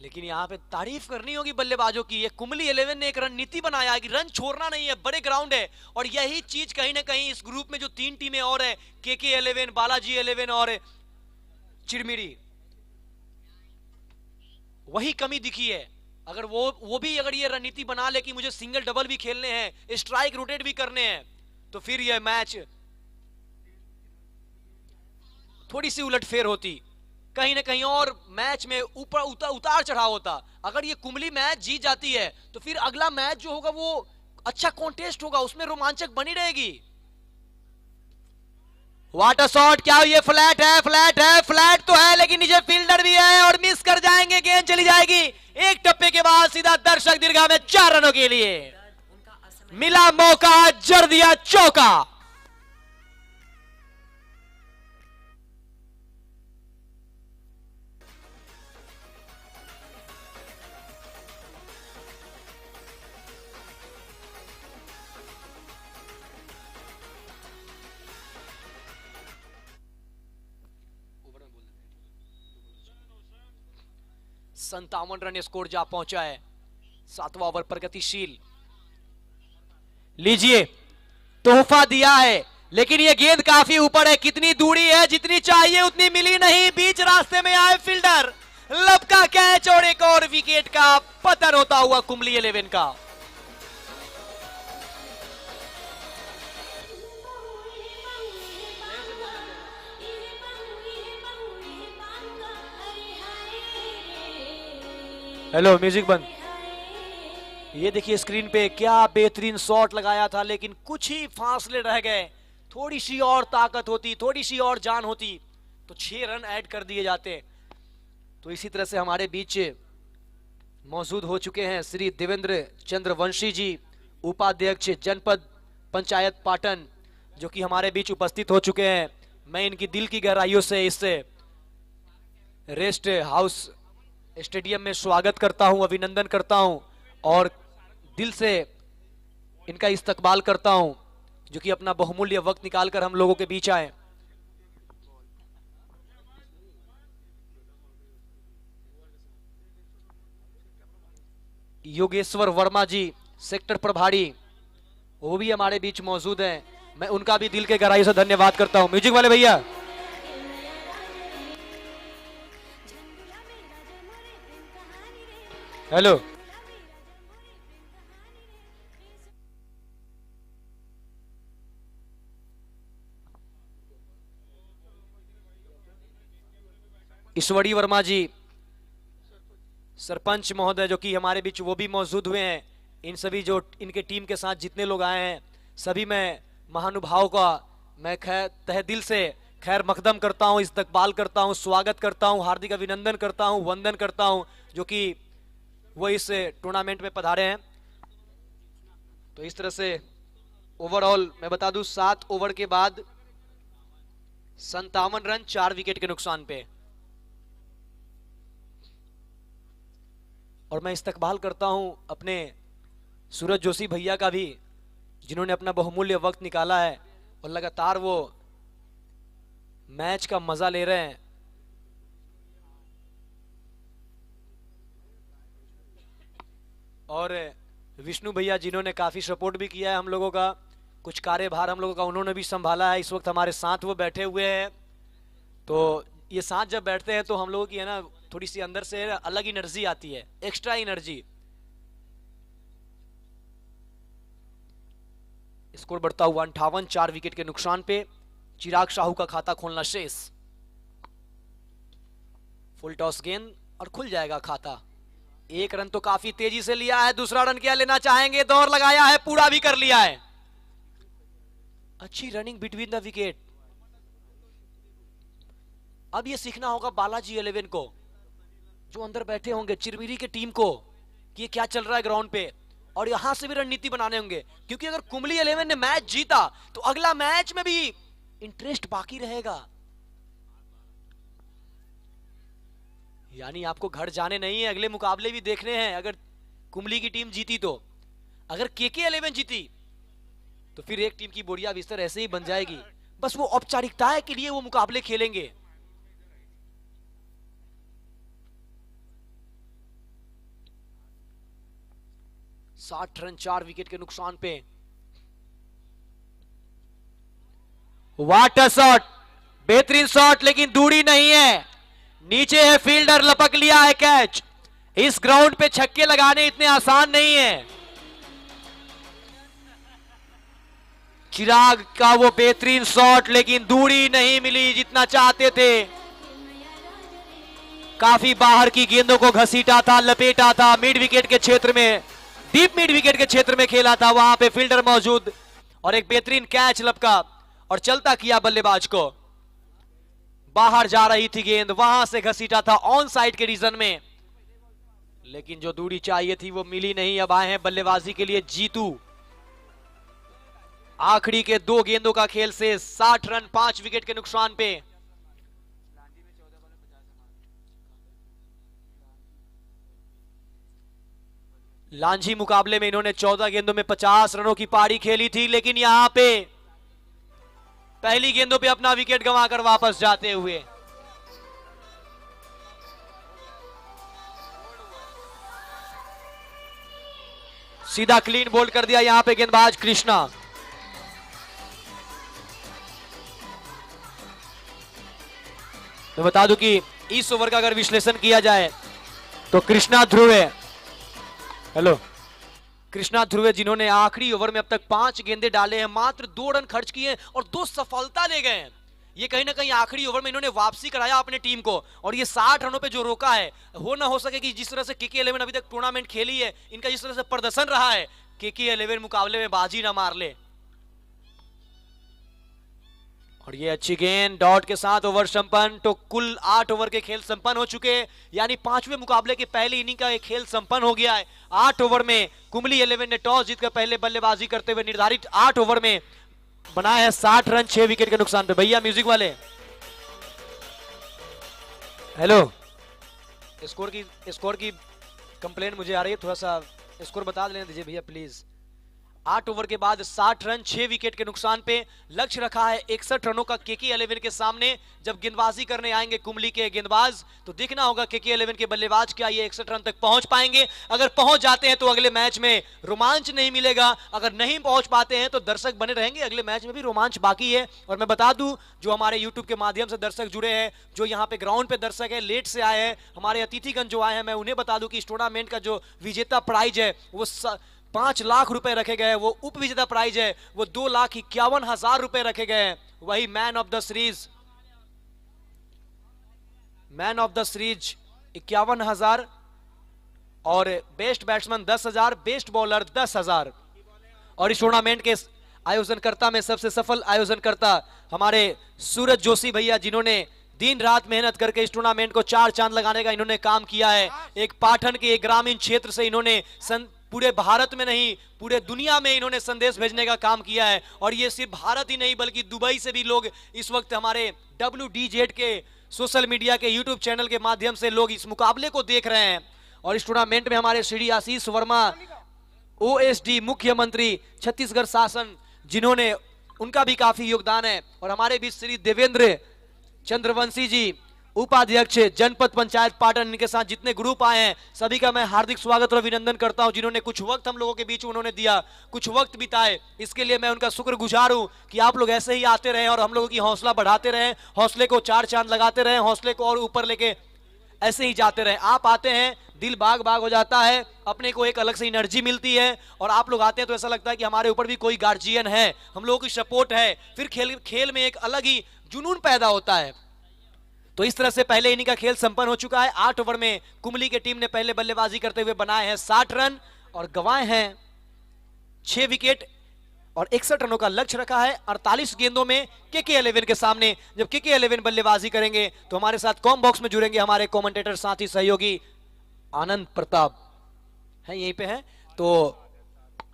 लेकिन यहां पे तारीफ करनी होगी बल्लेबाजों की। ये कुंबली 11 ने एक रणनीति बनाया कि रन छोड़ना नहीं है, बड़े ग्राउंड है। और यही चीज कहीं ना कहीं इस ग्रुप में जो 3 टीमें और है, केके 11, बालाजी 11 और चिरमिरी, वही कमी दिखी है। अगर वो भी अगर ये रणनीति बना ले कि मुझे सिंगल डबल भी खेलने हैं, स्ट्राइक रोटेट भी करने हैं, तो फिर यह मैच थोड़ी सी उलटफेर होती, कहीं ना कहीं और मैच में ऊपर उतार चढ़ाव होता। अगर ये कुंबली मैच जीत जाती है तो फिर अगला मैच जो होगा वो अच्छा कॉन्टेस्ट होगा, उसमें रोमांचक बनी रहेगी। वाटर शॉट, क्या ये फ्लैट है? फ्लैट है, फ्लैट तो है, लेकिन नीचे फील्डर भी है और मिस कर जाएंगे। गेंद चली जाएगी एक टप्पे के बाद सीधा दर्शक दीर्घा में 4 रनों के लिए। मिला मौका, जड़ दिया चौका। संतावन रन स्कोर जा पहुंचा है। 7वां ओवर प्रगतिशील। लीजिए, तोहफा दिया है, लेकिन ये गेंद काफी ऊपर है। कितनी दूरी है? जितनी चाहिए उतनी मिली नहीं। बीच रास्ते में आए फील्डर, लपका कैच और एक और विकेट का पतन होता हुआ कुंबली 11 का। हेलो, म्यूजिक बंद। ये देखिए स्क्रीन पे, क्या बेहतरीन शॉट लगाया था, लेकिन कुछ ही फासले रह गए। थोड़ी सी और ताकत होती, थोड़ी सी और जान होती तो 6 रन ऐड कर दिए जाते। तो इसी तरह से हमारे बीच मौजूद हो चुके हैं श्री देवेंद्र चंद्र वंशी जी, उपाध्यक्ष जनपद पंचायत पाटन, जो कि हमारे बीच उपस्थित हो चुके हैं। मैं इनकी दिल की गहराइयों से इस रेस्ट हाउस स्टेडियम में स्वागत करता हूं, अभिनंदन करता हूं और दिल से इनका इस्तकबाल करता हूं, जो कि अपना बहुमूल्य वक्त निकालकर हम लोगों के बीच आए। योगेश्वर वर्मा जी, सेक्टर प्रभारी, वो भी हमारे बीच मौजूद हैं। मैं उनका भी दिल के गहराई से धन्यवाद करता हूं। म्यूजिक वाले भैया, हेलो। ईश्वरी वर्मा जी, सरपंच महोदय, जो कि हमारे बीच वो भी मौजूद हुए हैं। इन सभी जो इनके टीम के साथ जितने लोग आए हैं, सभी मैं महानुभाव का मैं तहे दिल से खैर मकदम करता हूं, इस्तकबाल करता हूं, स्वागत करता हूं, हार्दिक अभिनंदन करता हूं, वंदन करता हूं, जो कि वो इस टूर्नामेंट में पधारे हैं। तो इस तरह से ओवरऑल मैं बता दूं, 7 ओवर के बाद 57 रन 4 विकेट के नुकसान पे। और मैं इस्तकबाल करता हूं अपने सूरज जोशी भैया का भी, जिन्होंने अपना बहुमूल्य वक्त निकाला है और लगातार वो मैच का मजा ले रहे हैं। और विष्णु भैया, जिन्होंने काफी सपोर्ट भी किया है हम लोगों का, कुछ कार्यभार हम लोगों का उन्होंने भी संभाला है। इस वक्त हमारे साथ वो बैठे हुए हैं। तो ये साथ जब बैठते हैं तो हम लोगों की है ना, थोड़ी सी अंदर से अलग एनर्जी आती है, एक्स्ट्रा एनर्जी। स्कोर बढ़ता हुआ 58, 4 विकेट के नुकसान पे। चिराग साहू का खाता खोलना शेष। फुल टॉस गेंद और खुल जाएगा खाता। 1 रन तो काफी तेजी से लिया है, दूसरा रन क्या लेना चाहेंगे? दौर लगाया है, पूरा भी कर लिया है। अच्छी रनिंग बिटवीन द विकेट। अब ये सीखना होगा बालाजी 11 को, जो अंदर बैठे होंगे, चिरमिरी के टीम को, कि ये क्या चल रहा है ग्राउंड पे, और यहां से भी रणनीति बनाने होंगे। क्योंकि अगर कुंबली 11 ने मैच जीता तो अगला मैच में भी इंटरेस्ट बाकी रहेगा। यानी आपको घर जाने नहीं है, अगले मुकाबले भी देखने हैं। अगर कुंबली की टीम जीती तो, अगर केके 11 जीती तो फिर एक टीम की बोरिया बिस्तर ऐसे ही बन जाएगी। बस वो औपचारिकताएं के लिए वो मुकाबले खेलेंगे। साठ रन 4 विकेट के नुकसान पे। वाटर शॉट, बेहतरीन शॉट, लेकिन दूरी नहीं है, नीचे है, फील्डर लपक लिया है कैच। इस ग्राउंड पे छक्के लगाने इतने आसान नहीं है। चिराग का वो बेहतरीन शॉट, लेकिन दूरी नहीं मिली जितना चाहते थे। काफी बाहर की गेंदों को घसीटा था, लपेटा था, मिड विकेट के क्षेत्र में, डीप मिड विकेट के क्षेत्र में खेला था, वहां पे फील्डर मौजूद, और एक बेहतरीन कैच लपका और चलता किया बल्लेबाज को। बाहर जा रही थी गेंद, वहां से घसीटा था ऑन साइड के रीजन में, लेकिन जो दूरी चाहिए थी वो मिली नहीं। अब आए हैं बल्लेबाजी के लिए जीतू। आखिरी के 2 गेंदों का खेल से 60 रन 5 विकेट के नुकसान पे। लांझी मुकाबले में इन्होंने 14 गेंदों में 50 रनों की पारी खेली थी, लेकिन यहां पे पहली गेंदों पे अपना विकेट गंवाकर वापस जाते हुए। सीधा क्लीन बोल्ड कर दिया यहां पे गेंदबाज कृष्णा। मैं बता दूं कि इस ओवर का अगर विश्लेषण किया जाए तो कृष्णा ध्रुवे, हेलो, कृष्णा ध्रुवे जिन्होंने आखिरी ओवर में अब तक 5 गेंदे डाले हैं, मात्र 2 रन खर्च किए और 2 सफलता ले गए हैं। ये कहीं ना कहीं आखिरी ओवर में इन्होंने वापसी कराया अपने टीम को, और ये 60 रनों पे जो रोका है, हो ना हो सके कि जिस तरह से KK11 अभी तक टूर्नामेंट खेली है, इनका जिस तरह से प्रदर्शन रहा है, KK11 मुकाबले में बाजी ना मार ले। और ये अच्छी गेंद डॉट के साथ ओवर संपन्न। तो कुल 8 ओवर के खेल संपन्न हो चुके हैं, यानी 5वें मुकाबले की पहली इनिंग का एक खेल संपन्न हो गया है। 8 ओवर में कुंबली 11 ने टॉस जीतकर पहले बल्लेबाजी करते हुए निर्धारित 8 ओवर में बनाए हैं 60 रन 6 विकेट के नुकसान पे। भैया म्यूजिक वाले, हेलो, स्कोर की कंप्लेन मुझे आ रही है, थोड़ा सा स्कोर बता देने दीजिए भैया प्लीज। 8 ओवर के बाद 60 रन 6 विकेट के नुकसान पे। लक्ष्य रखा है 61 रनों का KK11 के सामने। जब गेंदबाजी करने आएंगे कुंबली के गेंदबाज, तो देखना होगा KK11 के बल्लेबाज क्या ये 61 रन तक पहुंच पाएंगे। अगर पहुंच जाते हैं तो अगले मैच में रोमांच नहीं मिलेगा, अगर नहीं पहुंच पाते हैं तो दर्शक बने रहेंगे, अगले मैच में भी रोमांच बाकी है। और मैं बता दूं, जो हमारे यूट्यूब के माध्यम से दर्शक जुड़े हैं, जो यहाँ पे ग्राउंड पे दर्शक है, लेट से आए हैं, हमारे अतिथिगण जो आए हैं, मैं उन्हें बता दूं कि इस टूर्नामेंट का जो विजेता प्राइज है वो 5 लाख रुपए रखे गए हैं। वो उप विजेता प्राइज है वो 2,51,000 रुपए रखे गए हैं। वही मैन ऑफ द सीरीज 51,000 और बेस्ट बैट्समैन 10,000, बेस्ट बॉलर 10,000। और इस टूर्नामेंट के आयोजनकर्ता में सबसे सफल आयोजनकर्ता हमारे सूरज जोशी भैया, जिन्होंने दिन रात मेहनत करके इस टूर्नामेंट को 4 चांद लगाने का इन्होंने काम किया है। एक पाटन के एक ग्रामीण क्षेत्र से इन्होंने पूरे भारत में नहीं पूरे दुनिया में इन्होंने संदेश भेजने का काम किया है। और ये सिर्फ भारत ही नहीं बल्कि दुबई से भी लोग इस वक्त हमारे WDZ के सोशल मीडिया के यूट्यूब चैनल के माध्यम से लोग इस मुकाबले को देख रहे हैं। और इस टूर्नामेंट में हमारे श्री आशीष वर्मा OSD मुख्यमंत्री छत्तीसगढ़ शासन, जिन्होंने उनका भी काफी योगदान है। और हमारे बीच श्री देवेंद्र चंद्रवंशी जी, उपाध्यक्ष जनपद पंचायत पाटन, इनके साथ जितने ग्रुप आए हैं सभी का मैं हार्दिक स्वागत और अभिनंदन करता हूं, जिन्होंने कुछ वक्त हम लोगों के बीच उन्होंने दिया, कुछ वक्त बिताए। इसके लिए मैं उनका शुक्रगुजार हूं कि आप लोग ऐसे ही आते रहे और हम लोगों की हौसला बढ़ाते रहे, हौसले को 4 चांद लगाते रहे, हौसले को और ऊपर लेके ऐसे ही जाते रहे। आप आते हैं, दिल बाग बाग हो जाता है, अपने को एक अलग से एनर्जी मिलती है। और आप लोग आते हैं तो ऐसा लगता है कि हमारे ऊपर भी कोई गार्जियन है, हम लोगों की सपोर्ट है, फिर खेल में एक अलग ही जुनून पैदा होता है। तो इस तरह से पहले इनिंग का खेल संपन्न हो चुका है। 8 ओवर में कुंबली की टीम ने पहले बल्लेबाजी करते हुए बनाए हैं 60 रन और गंवाए हैं 6 विकेट, और 61 रनों का लक्ष्य रखा है 48 गेंदों में KK11 के सामने। जब KK11 बल्लेबाजी करेंगे तो हमारे साथ कॉम बॉक्स में जुड़ेंगे हमारे कमेंटेटर साथी सहयोगी आनंद प्रताप है, यहीं पे है, तो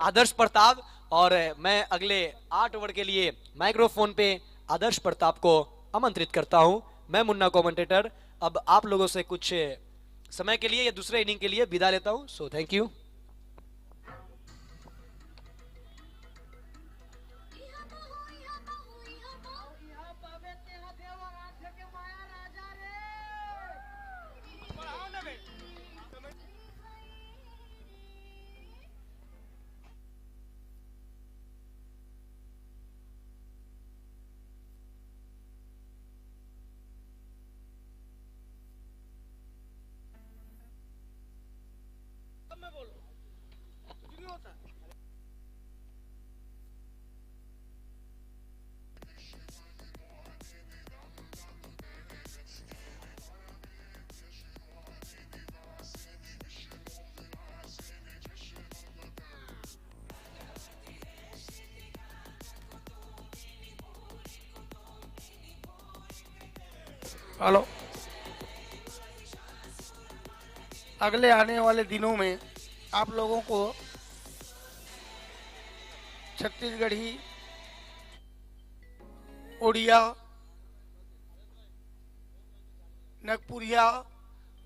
आदर्श प्रताप। और मैं अगले 8 ओवर के लिए माइक्रोफोन पे आदर्श प्रताप को आमंत्रित करता हूं। मैं मुन्ना कमेंटेटर अब आप लोगों से कुछ समय के लिए या दूसरे इनिंग के लिए विदा लेता हूं। So thank you. हेलो। अगले आने वाले दिनों में आप लोगों को छत्तीसगढ़ी, उड़िया, नागपुरिया,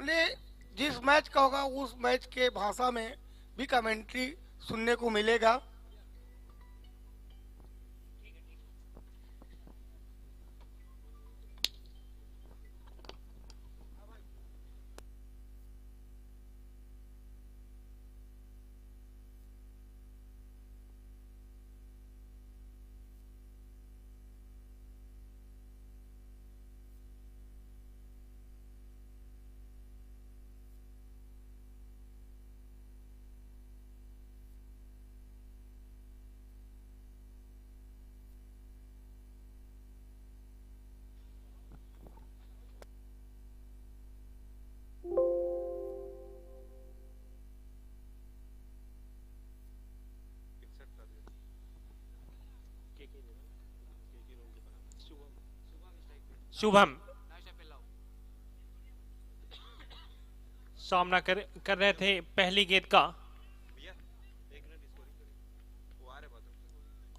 मतलब जिस मैच का होगा उस मैच के भाषा में भी कमेंट्री सुनने को मिलेगा। शुभम सामना कर रहे थे पहली गेंद का,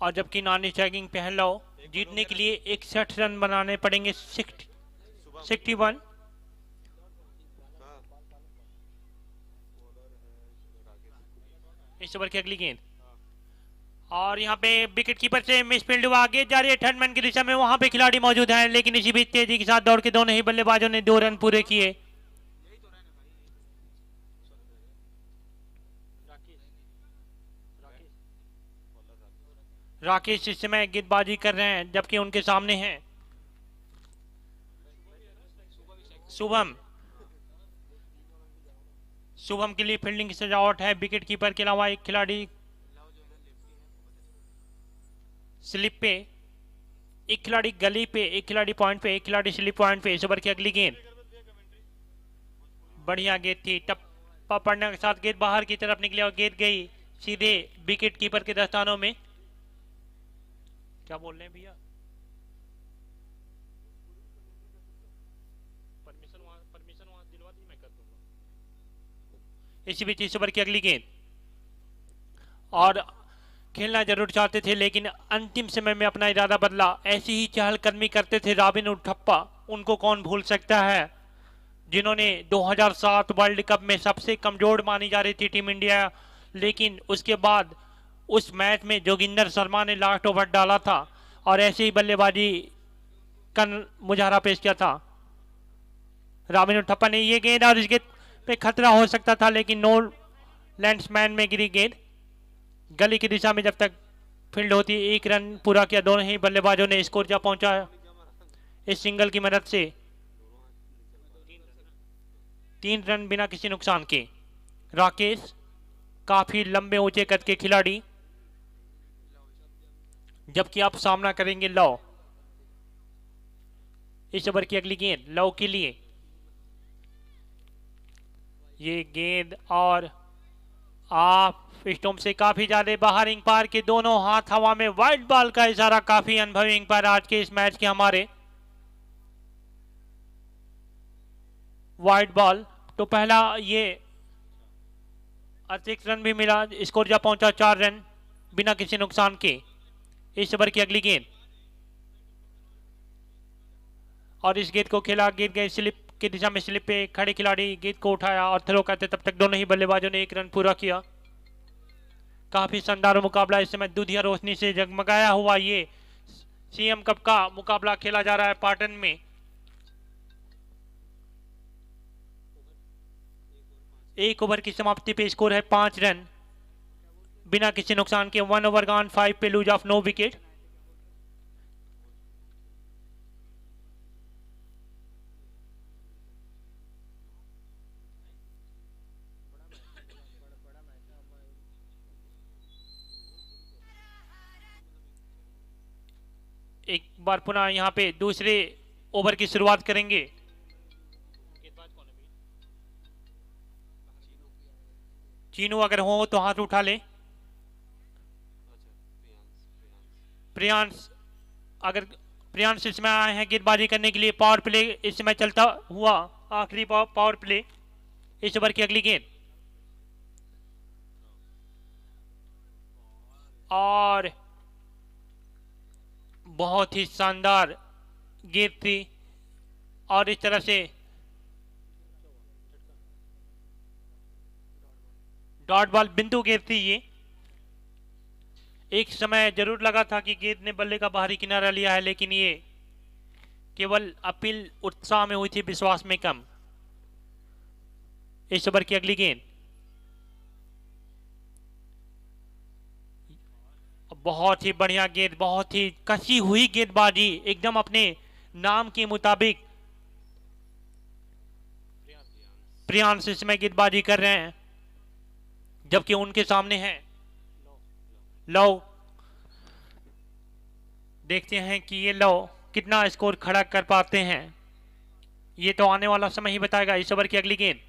और जबकि नॉन स्ट्राइकिंग पहला जीतने के लिए 61 रन बनाने पड़ेंगे। 61। इस ओवर की अगली गेंद, और यहाँ पे विकेट कीपर से मिसफील्ड हुआ। आगे जा रही है थर्ड मैन की दिशा में, वहां पे खिलाड़ी मौजूद हैं, लेकिन इसी बीच तेजी के साथ दौड़ के दोनों ही बल्लेबाजों ने 2 रन पूरे किए। राकेश इस समय गेंदबाजी कर रहे हैं, जबकि उनके सामने हैं शुभम। शुभम के लिए फील्डिंग की सजावट है। विकेट कीपर के अलावा एक खिलाड़ी स्लिप पे, एक खिलाड़ी गली पे, एक खिलाड़ी पॉइंट पे, एक खिलाड़ी स्लिप पॉइंट पे। इस ओवर की अगली गेंद बढ़िया गेंद थी, टप्पा पड़ने के साथ गेंद बाहर की तरफ निकली और गेंद गई सीधे विकेट कीपर के दस्तानों में। क्या बोल रहे हैं भैया? परमिशन वहां दिलवा दी, मैं कर दूंगा। इसी बीच इस ओवर की अगली गेंद, और खेलना जरूर चाहते थे लेकिन अंतिम समय में अपना इरादा बदला। ऐसी ही चहलकदमी करते थे रॉबिन उथप्पा, उनको कौन भूल सकता है, जिन्होंने 2007 वर्ल्ड कप में सबसे कमजोर मानी जा रही थी टीम इंडिया, लेकिन उसके बाद उस मैच में जोगिंदर शर्मा ने लास्ट ओवर डाला था और ऐसे ही बल्लेबाजी का मुजाहरा पेश किया था रॉबिन उथप्पा ने। ये गेंद, और इस गेंद पे खतरा हो सकता था, लेकिन नो लैंड्समैन में गिरी गेंद गली की दिशा में। जब तक फील्ड होती, 1 रन पूरा किया दोनों ही बल्लेबाजों ने। स्कोर जा पहुंचा इस सिंगल की मदद से 3 रन बिना किसी नुकसान के। राकेश काफी लंबे ऊंचे कद के खिलाड़ी, जबकि आप सामना करेंगे लौ। इस ओवर की अगली गेंद लौ के लिए, ये गेंद और आप स्टोम से काफी ज्यादा बाहर। इंपायर के दोनों हाथ हवा में, वाइड बॉल का इशारा। काफी अनुभवी इंपायर आज के इस मैच के हमारे। वाइड बॉल तो पहला ये अतिरिक्त रन भी मिला, स्कोर जा पहुंचा 4 रन बिना किसी नुकसान के। इस ओवर की अगली गेंद, और इस गेंद को खेला, गेंद गई स्लिप की दिशा में। स्लिप पे खड़े खिलाड़ी गेंद को उठाया और थ्रो करते, तब तक दोनों ही बल्लेबाजों ने 1 रन पूरा किया। काफी शानदार मुकाबला इस समय दुधिया रोशनी से जगमगाया हुआ ये सीएम कप का मुकाबला खेला जा रहा है पाटन में। एक ओवर की समाप्ति पे स्कोर है 5 रन बिना किसी नुकसान के। 1 ओवर गॉन, 5 पे लूज ऑफ नो विकेट। एक बार पुनः यहाँ पे दूसरे ओवर की शुरुआत करेंगे। चीनू अगर हो तो हाथ उठा ले। प्रियांश, अगर प्रियांश इसमें आए हैं गेंदबाजी करने के लिए। पावर प्ले इस समय चलता हुआ, आखिरी पावर प्ले इस ओवर की अगली गेंद, और बहुत ही शानदार गेंद थी। और इस तरह से डॉट बॉल बिंदु गेंद थी ये। एक समय जरूर लगा था कि गेंद ने बल्ले का बाहरी किनारा लिया है, लेकिन ये केवल अपील उत्साह में हुई थी, विश्वास में कम। इस ओवर की अगली गेंद, बहुत ही बढ़िया गेंद, बहुत ही कसी हुई गेंदबाजी, एकदम अपने नाम के मुताबिक प्रियांश इसमें गेंदबाजी कर रहे हैं, जबकि उनके सामने है लव। देखते हैं कि ये लव कितना स्कोर खड़ा कर पाते हैं, ये तो आने वाला समय ही बताएगा। इस ओवर की अगली गेंद,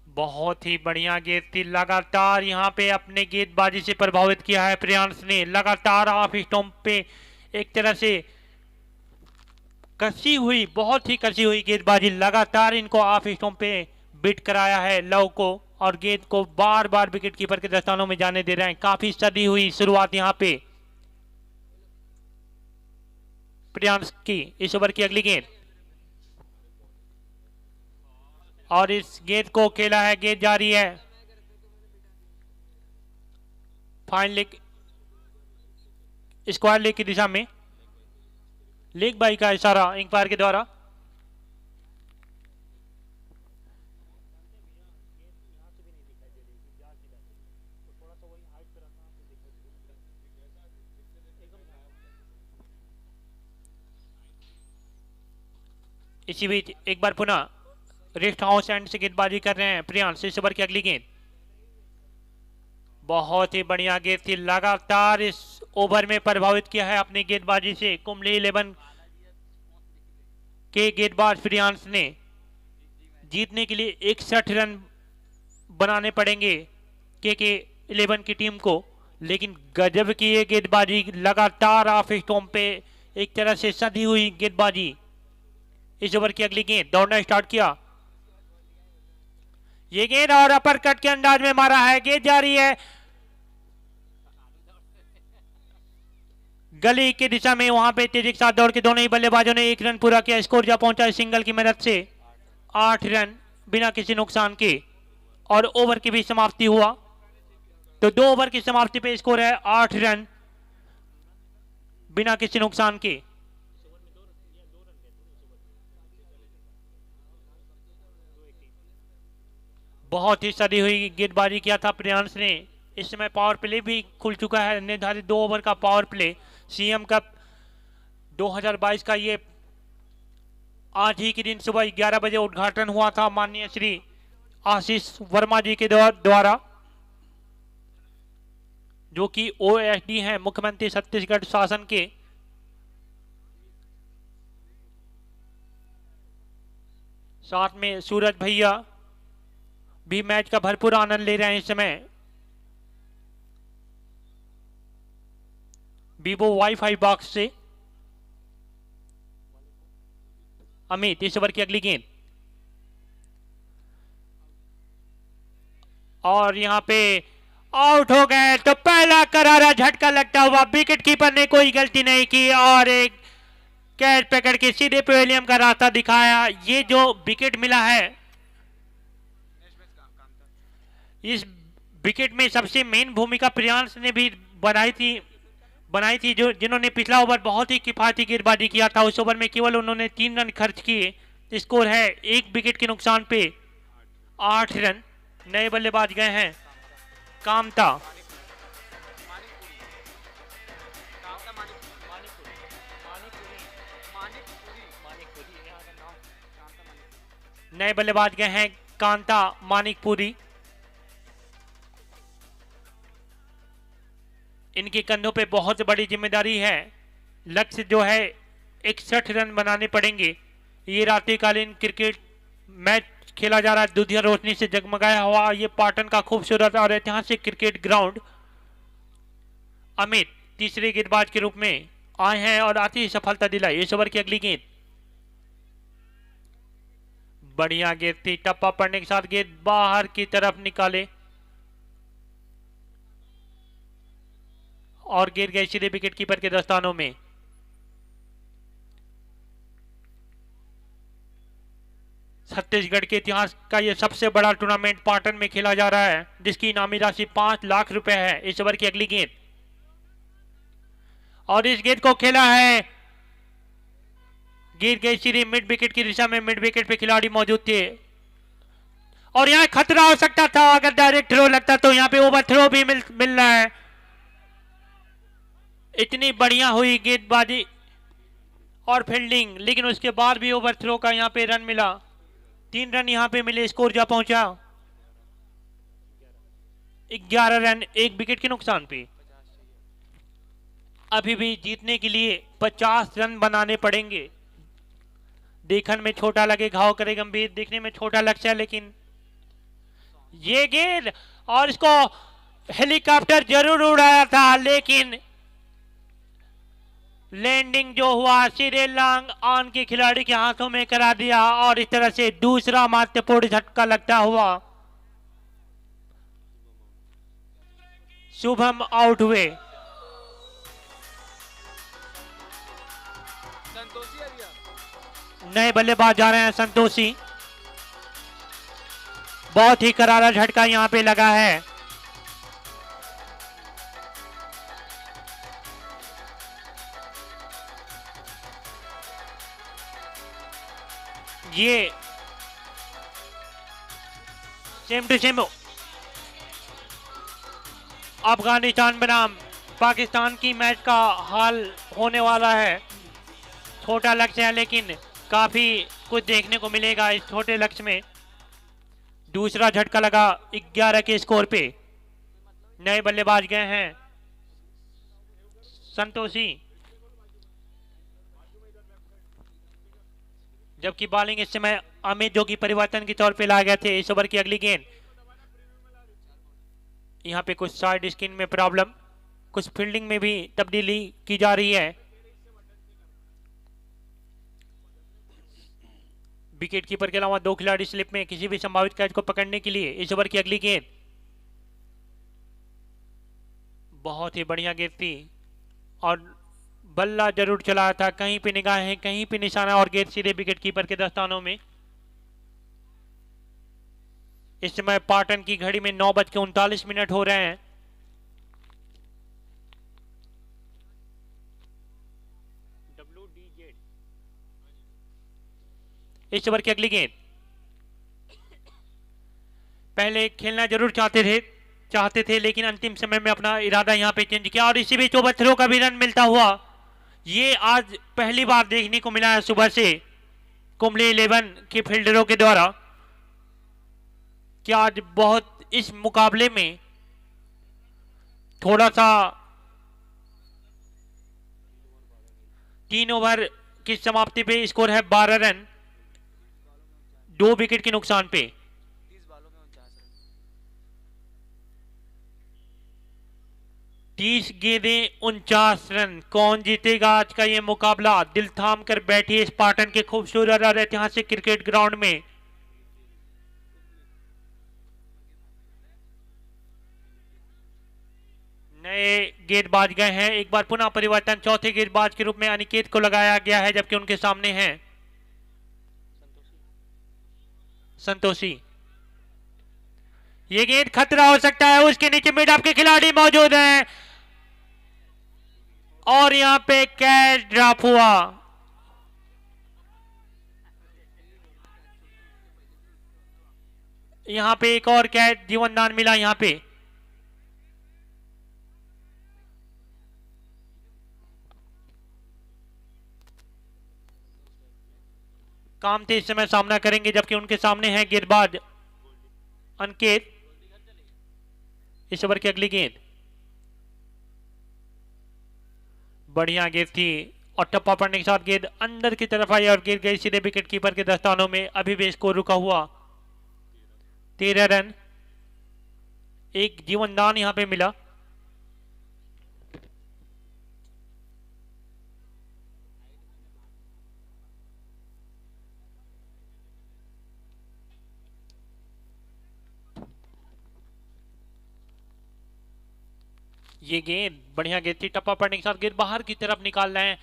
बहुत ही बढ़िया गेंद थी। लगातार यहाँ पे अपने गेंदबाजी से प्रभावित किया है प्रियांश ने। लगातार ऑफ स्टंप पे एक तरह से कसी हुई, बहुत ही कसी हुई गेंदबाजी, लगातार इनको ऑफ स्टंप पे बिट कराया है लव को, और गेंद को बार बार विकेट कीपर के दस्तानों में जाने दे रहे हैं। काफी सदी हुई शुरुआत यहाँ पे प्रियांश की। इस ओवर की अगली गेंद, और इस गेंद को खेला है, गेंद जारी है फाइन लेग, स्क्वायर लेग की दिशा में। लेग बाई का इशारा अंपायर के द्वारा। इसी बीच एक बार पुनः रेस्ट हाउस एंड से गेंदबाजी कर रहे हैं प्रियांश। इस ओवर की अगली गेंद, बहुत ही बढ़िया गेंद थी। लगातार इस ओवर में प्रभावित किया है अपनी गेंदबाजी से कुंबले 11 के गेंदबाज प्रियांश ने। जीतने के लिए 61 रन बनाने पड़ेंगे के 11 की टीम को, लेकिन गजब की ये गेंदबाजी, लगातार ऑफ स्टंप पे एक तरह से सधी हुई गेंदबाजी। इस ओवर की अगली गेंद, दौड़ना स्टार्ट किया ये गेंद, और अपर कट के अंदाज में मारा है, गेंद जारी है गली की दिशा में। वहां पे तेजी के साथ दौड़ के दोनों ही बल्लेबाजों ने 1 रन पूरा किया। स्कोर जा पहुंचा सिंगल की मदद से 8 रन बिना किसी नुकसान के, और ओवर की भी समाप्ति हुआ। तो 2 ओवर की समाप्ति पे स्कोर है 8 रन बिना किसी नुकसान के। बहुत ही सदी हुई गेंदबाजी किया था प्रियांश ने। इस समय पावर प्ले भी खुल चुका है, निर्धारित 2 ओवर का पावर प्ले। सीएम कप 2022 का ये आज ही के दिन सुबह 11 बजे उद्घाटन हुआ था माननीय श्री आशीष वर्मा जी के द्वारा, जो कि ओएसडी हैं, मुख्यमंत्री छत्तीसगढ़ शासन के। साथ में सूरज भैया भी मैच का भरपूर आनंद ले रहे हैं इस समय। वीवो वाईफाई बॉक्स से अमित। इस ओवर की अगली गेंद, और यहां पे आउट हो गए। तो पहला करारा झटका लगता हुआ, विकेट कीपर ने कोई गलती नहीं की और एक कैच पकड़ के सीधे पेविलियन का रास्ता दिखाया। ये जो विकेट मिला है, इस विकेट में सबसे मेन भूमिका प्रियांश ने भी बनाई थी जो जिन्होंने पिछला ओवर बहुत ही किफायती गेंदबाजी किया था। उस ओवर में केवल उन्होंने 3 रन खर्च किए। स्कोर है 1 विकेट के नुकसान पे 8 रन। नए बल्लेबाज गए हैं कामता। नए बल्लेबाज गए हैं कांता मानिकपुरी। इनके कंधों पे बहुत बड़ी जिम्मेदारी है। लक्ष्य जो है 61 रन बनाने पड़ेंगे। ये रात्रिकालीन क्रिकेट मैच खेला जा रहा है दुधिया रोशनी से जगमगाया हुआ ये पाटन का खूबसूरत और ऐतिहासिक क्रिकेट ग्राउंड। अमित तीसरे गेंदबाज के रूप में आए हैं और आती ही सफलता दिलाई। इस ओवर की अगली गेंद बढ़िया गेंद थी, टप्पा पड़ने के साथ गेंद बाहर की तरफ निकाले और गिर गई सीधे विकेट कीपर के दस्तानों में। छत्तीसगढ़ के इतिहास का यह सबसे बड़ा टूर्नामेंट पाटन में खेला जा रहा है जिसकी इनामी राशि 5 लाख रुपए है। इस ओवर की अगली गेंद और इस गेंद को खेला है, गिर गई सीधे मिड विकेट की दिशा में। मिड विकेट पे खिलाड़ी मौजूद थे और यहां खतरा हो सकता था अगर डायरेक्ट थ्रो लगता तो यहां पे ओवर थ्रो भी मिल रहा है। इतनी बढ़िया हुई गेंदबाजी और फील्डिंग, लेकिन उसके बाद भी ओवर थ्रो का यहां पे रन मिला। 3 रन यहां पे मिले, स्कोर जा पहुंचा 11 रन 1 विकेट के नुकसान पे। अभी भी जीतने के लिए 50 रन बनाने पड़ेंगे। देखने में छोटा लगे घाव करे गंभीर, देखने में छोटा लक्ष्य है लेकिन ये गेंद और इसको हेलीकॉप्टर जरूर उड़ाया था लेकिन लैंडिंग जो हुआ सीधे लॉन्ग ऑन के खिलाड़ी के हाथों में करा दिया और इस तरह से दूसरा महत्वपूर्ण झटका लगता हुआ शुभम आउट हुए। नए बल्लेबाज जा रहे हैं संतोषी। बहुत ही करारा झटका यहां पे लगा है। ये सेम टू सेम अफगानिस्तान बनाम पाकिस्तान की मैच का हाल होने वाला है। छोटा लक्ष्य है लेकिन काफी कुछ देखने को मिलेगा इस छोटे लक्ष्य में। दूसरा झटका लगा 11 के स्कोर पे। नए बल्लेबाज गए हैं संतोषी, जबकि बॉलिंग इस समय अमित जो कि परिवर्तन के तौर पे लाए गए थे। इस ओवर की अगली गेंद यहां पे कुछ साइड स्किन में प्रॉब्लम, कुछ फील्डिंग में भी तब्दीली की जा रही है। विकेट कीपर के अलावा 2 खिलाड़ी स्लिप में किसी भी संभावित कैच को पकड़ने के लिए। इस ओवर की अगली गेंद बहुत ही बढ़िया गेंद थी और बल्ला जरूर चला था, कहीं पे निगाहें कहीं पे निशाना और गेंद सीधे विकेट कीपर के दस्तानों में। इस समय पाटन की घड़ी में 9:39 हो रहे हैं। इस ओवर की अगली गेंद पहले खेलना जरूर चाहते थे लेकिन अंतिम समय में अपना इरादा यहां पे चेंज किया और इसी बीच ओवर थ्रो का भी रन मिलता हुआ ये आज पहली बार देखने को मिला है सुबह से कुंबले 11 के फील्डरों के द्वारा कि आज बहुत इस मुकाबले में थोड़ा सा 3 ओवर की समाप्ति पे स्कोर है 12 रन 2 विकेट के नुकसान पे। 30 गेंदें 49 रन। कौन जीतेगा आज का ये मुकाबला? दिल थाम कर बैठी इस पाटन के खूबसूरत और ऐतिहासिक क्रिकेट ग्राउंड में। नए गेंदबाज गए हैं, एक बार पुनः परिवर्तन। चौथे गेंदबाज के रूप में अनिकेत को लगाया गया है जबकि उनके सामने हैं संतोषी। ये गेंद खतरा हो सकता है, उसके नीचे मिड ऑफ के खिलाड़ी मौजूद हैं और यहां पे कैच ड्रॉप हुआ। यहां पे एक और कैच जीवनदान मिला। यहां पे कामते इस समय सामना करेंगे जबकि उनके सामने है गेंदबाज अनिकेत। इस ओवर की अगली गेंद बढ़िया गेंद थी और टप्पा पड़ने के साथ गेंद अंदर की तरफ आई और गिर गई सीधे विकेट कीपर के दस्तानों में। अभी भी स्कोर रुका हुआ 13 रन। एक जीवनदान यहां पे मिला। ये गेंद बढ़िया गेंद थी, टप्पा पड़ने के साथ गेंद बाहर की तरफ निकाल रहे हैं।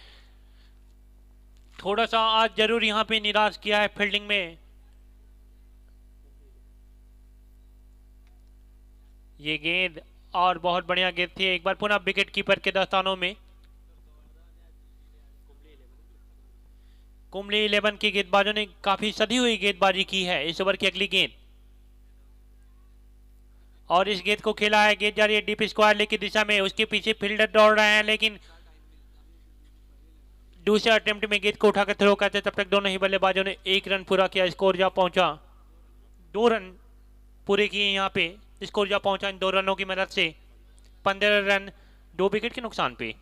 थोड़ा सा आज जरूर यहां पे निराश किया है फील्डिंग में। ये गेंद और बहुत बढ़िया गेंद थी, एक बार पुनः विकेट कीपर के दस्तानों में। कुंबले 11 की गेंदबाजों ने काफी सधी हुई गेंदबाजी की है। इस ओवर की अगली गेंद और इस गेंद को खेला है, गेंद जा रही है डीप स्क्वायर लेग की दिशा में। उसके पीछे फील्डर दौड़ रहे हैं लेकिन दूसरे अटेम्प्ट में गेंद को उठाकर थ्रो करते तब तक दोनों ही बल्लेबाजों ने 1 रन पूरा किया। स्कोर जा पहुंचा 2 रन पूरे किए यहाँ पे। स्कोर जा पहुंचा इन 2 रनों की मदद से 15 रन 2 विकेट के नुकसान पे।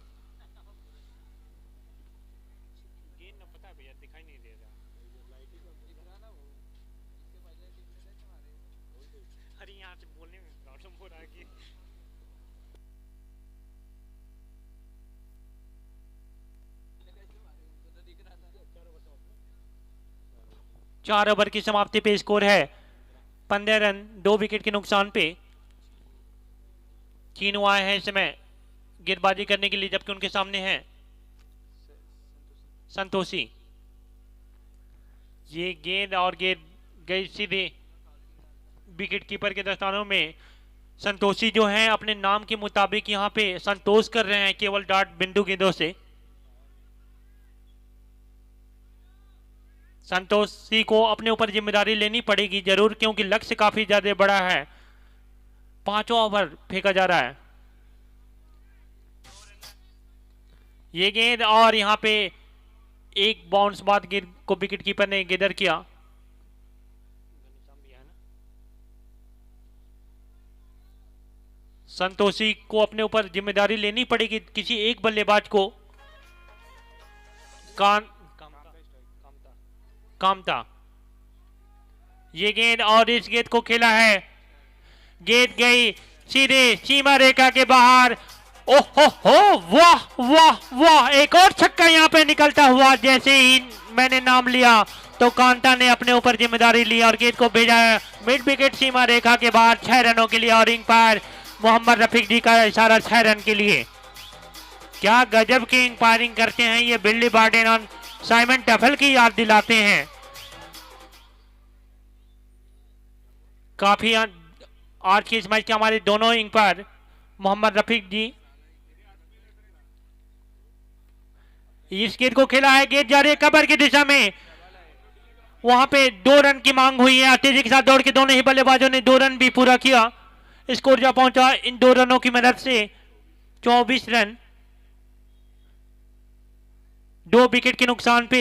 चार ओवर की समाप्ति पे स्कोर है 15 रन 2 विकेट के नुकसान पे। चीनू आए हैं इस समय गेंदबाजी करने के लिए, जबकि उनके सामने है संतोषी। ये गेंद और गेंद गई सीधे विकेट कीपर के दस्तानों में। संतोषी जो है अपने नाम के मुताबिक यहाँ पे संतोष कर रहे हैं केवल डार्ट बिंदु गेंदों से। संतोषी को अपने ऊपर जिम्मेदारी लेनी पड़ेगी जरूर, क्योंकि लक्ष्य काफी ज्यादा बड़ा है। 5वां ओवर फेंका जा रहा है। ये गेंद और यहां पे एक बाउंस बाद गेंद को विकेट कीपर ने गेदर किया। संतोषी को अपने ऊपर जिम्मेदारी लेनी पड़ेगी किसी एक बल्लेबाज को। कामता ये गेंद और इस गेंद को खेला है, गेंद गई सीधे सीमा रेखा के बाहर। ओहो हो, वाह वाह वाह, एक और छक्का यहाँ पे निकलता हुआ। जैसे ही मैंने नाम लिया तो कांता ने अपने ऊपर जिम्मेदारी ली और गेंद को भेजा है मिड विकेट सीमा रेखा के बाहर 6 रनों के लिए। और अंपायर मोहम्मद रफीक जी का इशारा 6 रन के लिए। क्या गजब की अंपायरिंग करते हैं ये बिल्ली बार्डेन और साइमन टफल की याद दिलाते हैं। काफी आज की इस मैच के हमारे दोनों अंपायर मोहम्मद रफीक जी। इस गेंद को खेला है, गेंद जा रही है कबर की दिशा में। वहां पे 2 रन की मांग हुई है। तेजी के साथ दौड़ के दोनों ही बल्लेबाजों ने 2 रन भी पूरा किया। स्कोर जा पहुंचा इन 2 रनों की मदद से 24 रन 2 विकेट के नुकसान पे।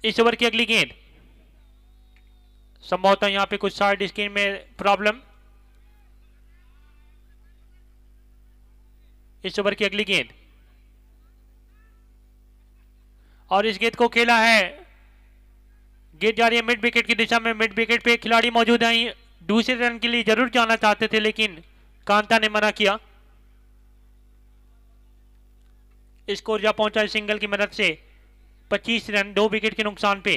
इस ओवर की अगली गेंद संभवतः यहां पे कुछ साइड स्क्रीन में प्रॉब्लम। इस ओवर की अगली गेंद और इस गेंद को खेला है, गेंद जा रही है मिड विकेट की दिशा में। मिड विकेट पे खिलाड़ी मौजूद हैं, दूसरे रन के लिए जरूर जाना चाहते थे लेकिन कांता ने मना किया। स्कोर जा पहुंचा सिंगल की मदद से 25 रन 2 विकेट के नुकसान पे।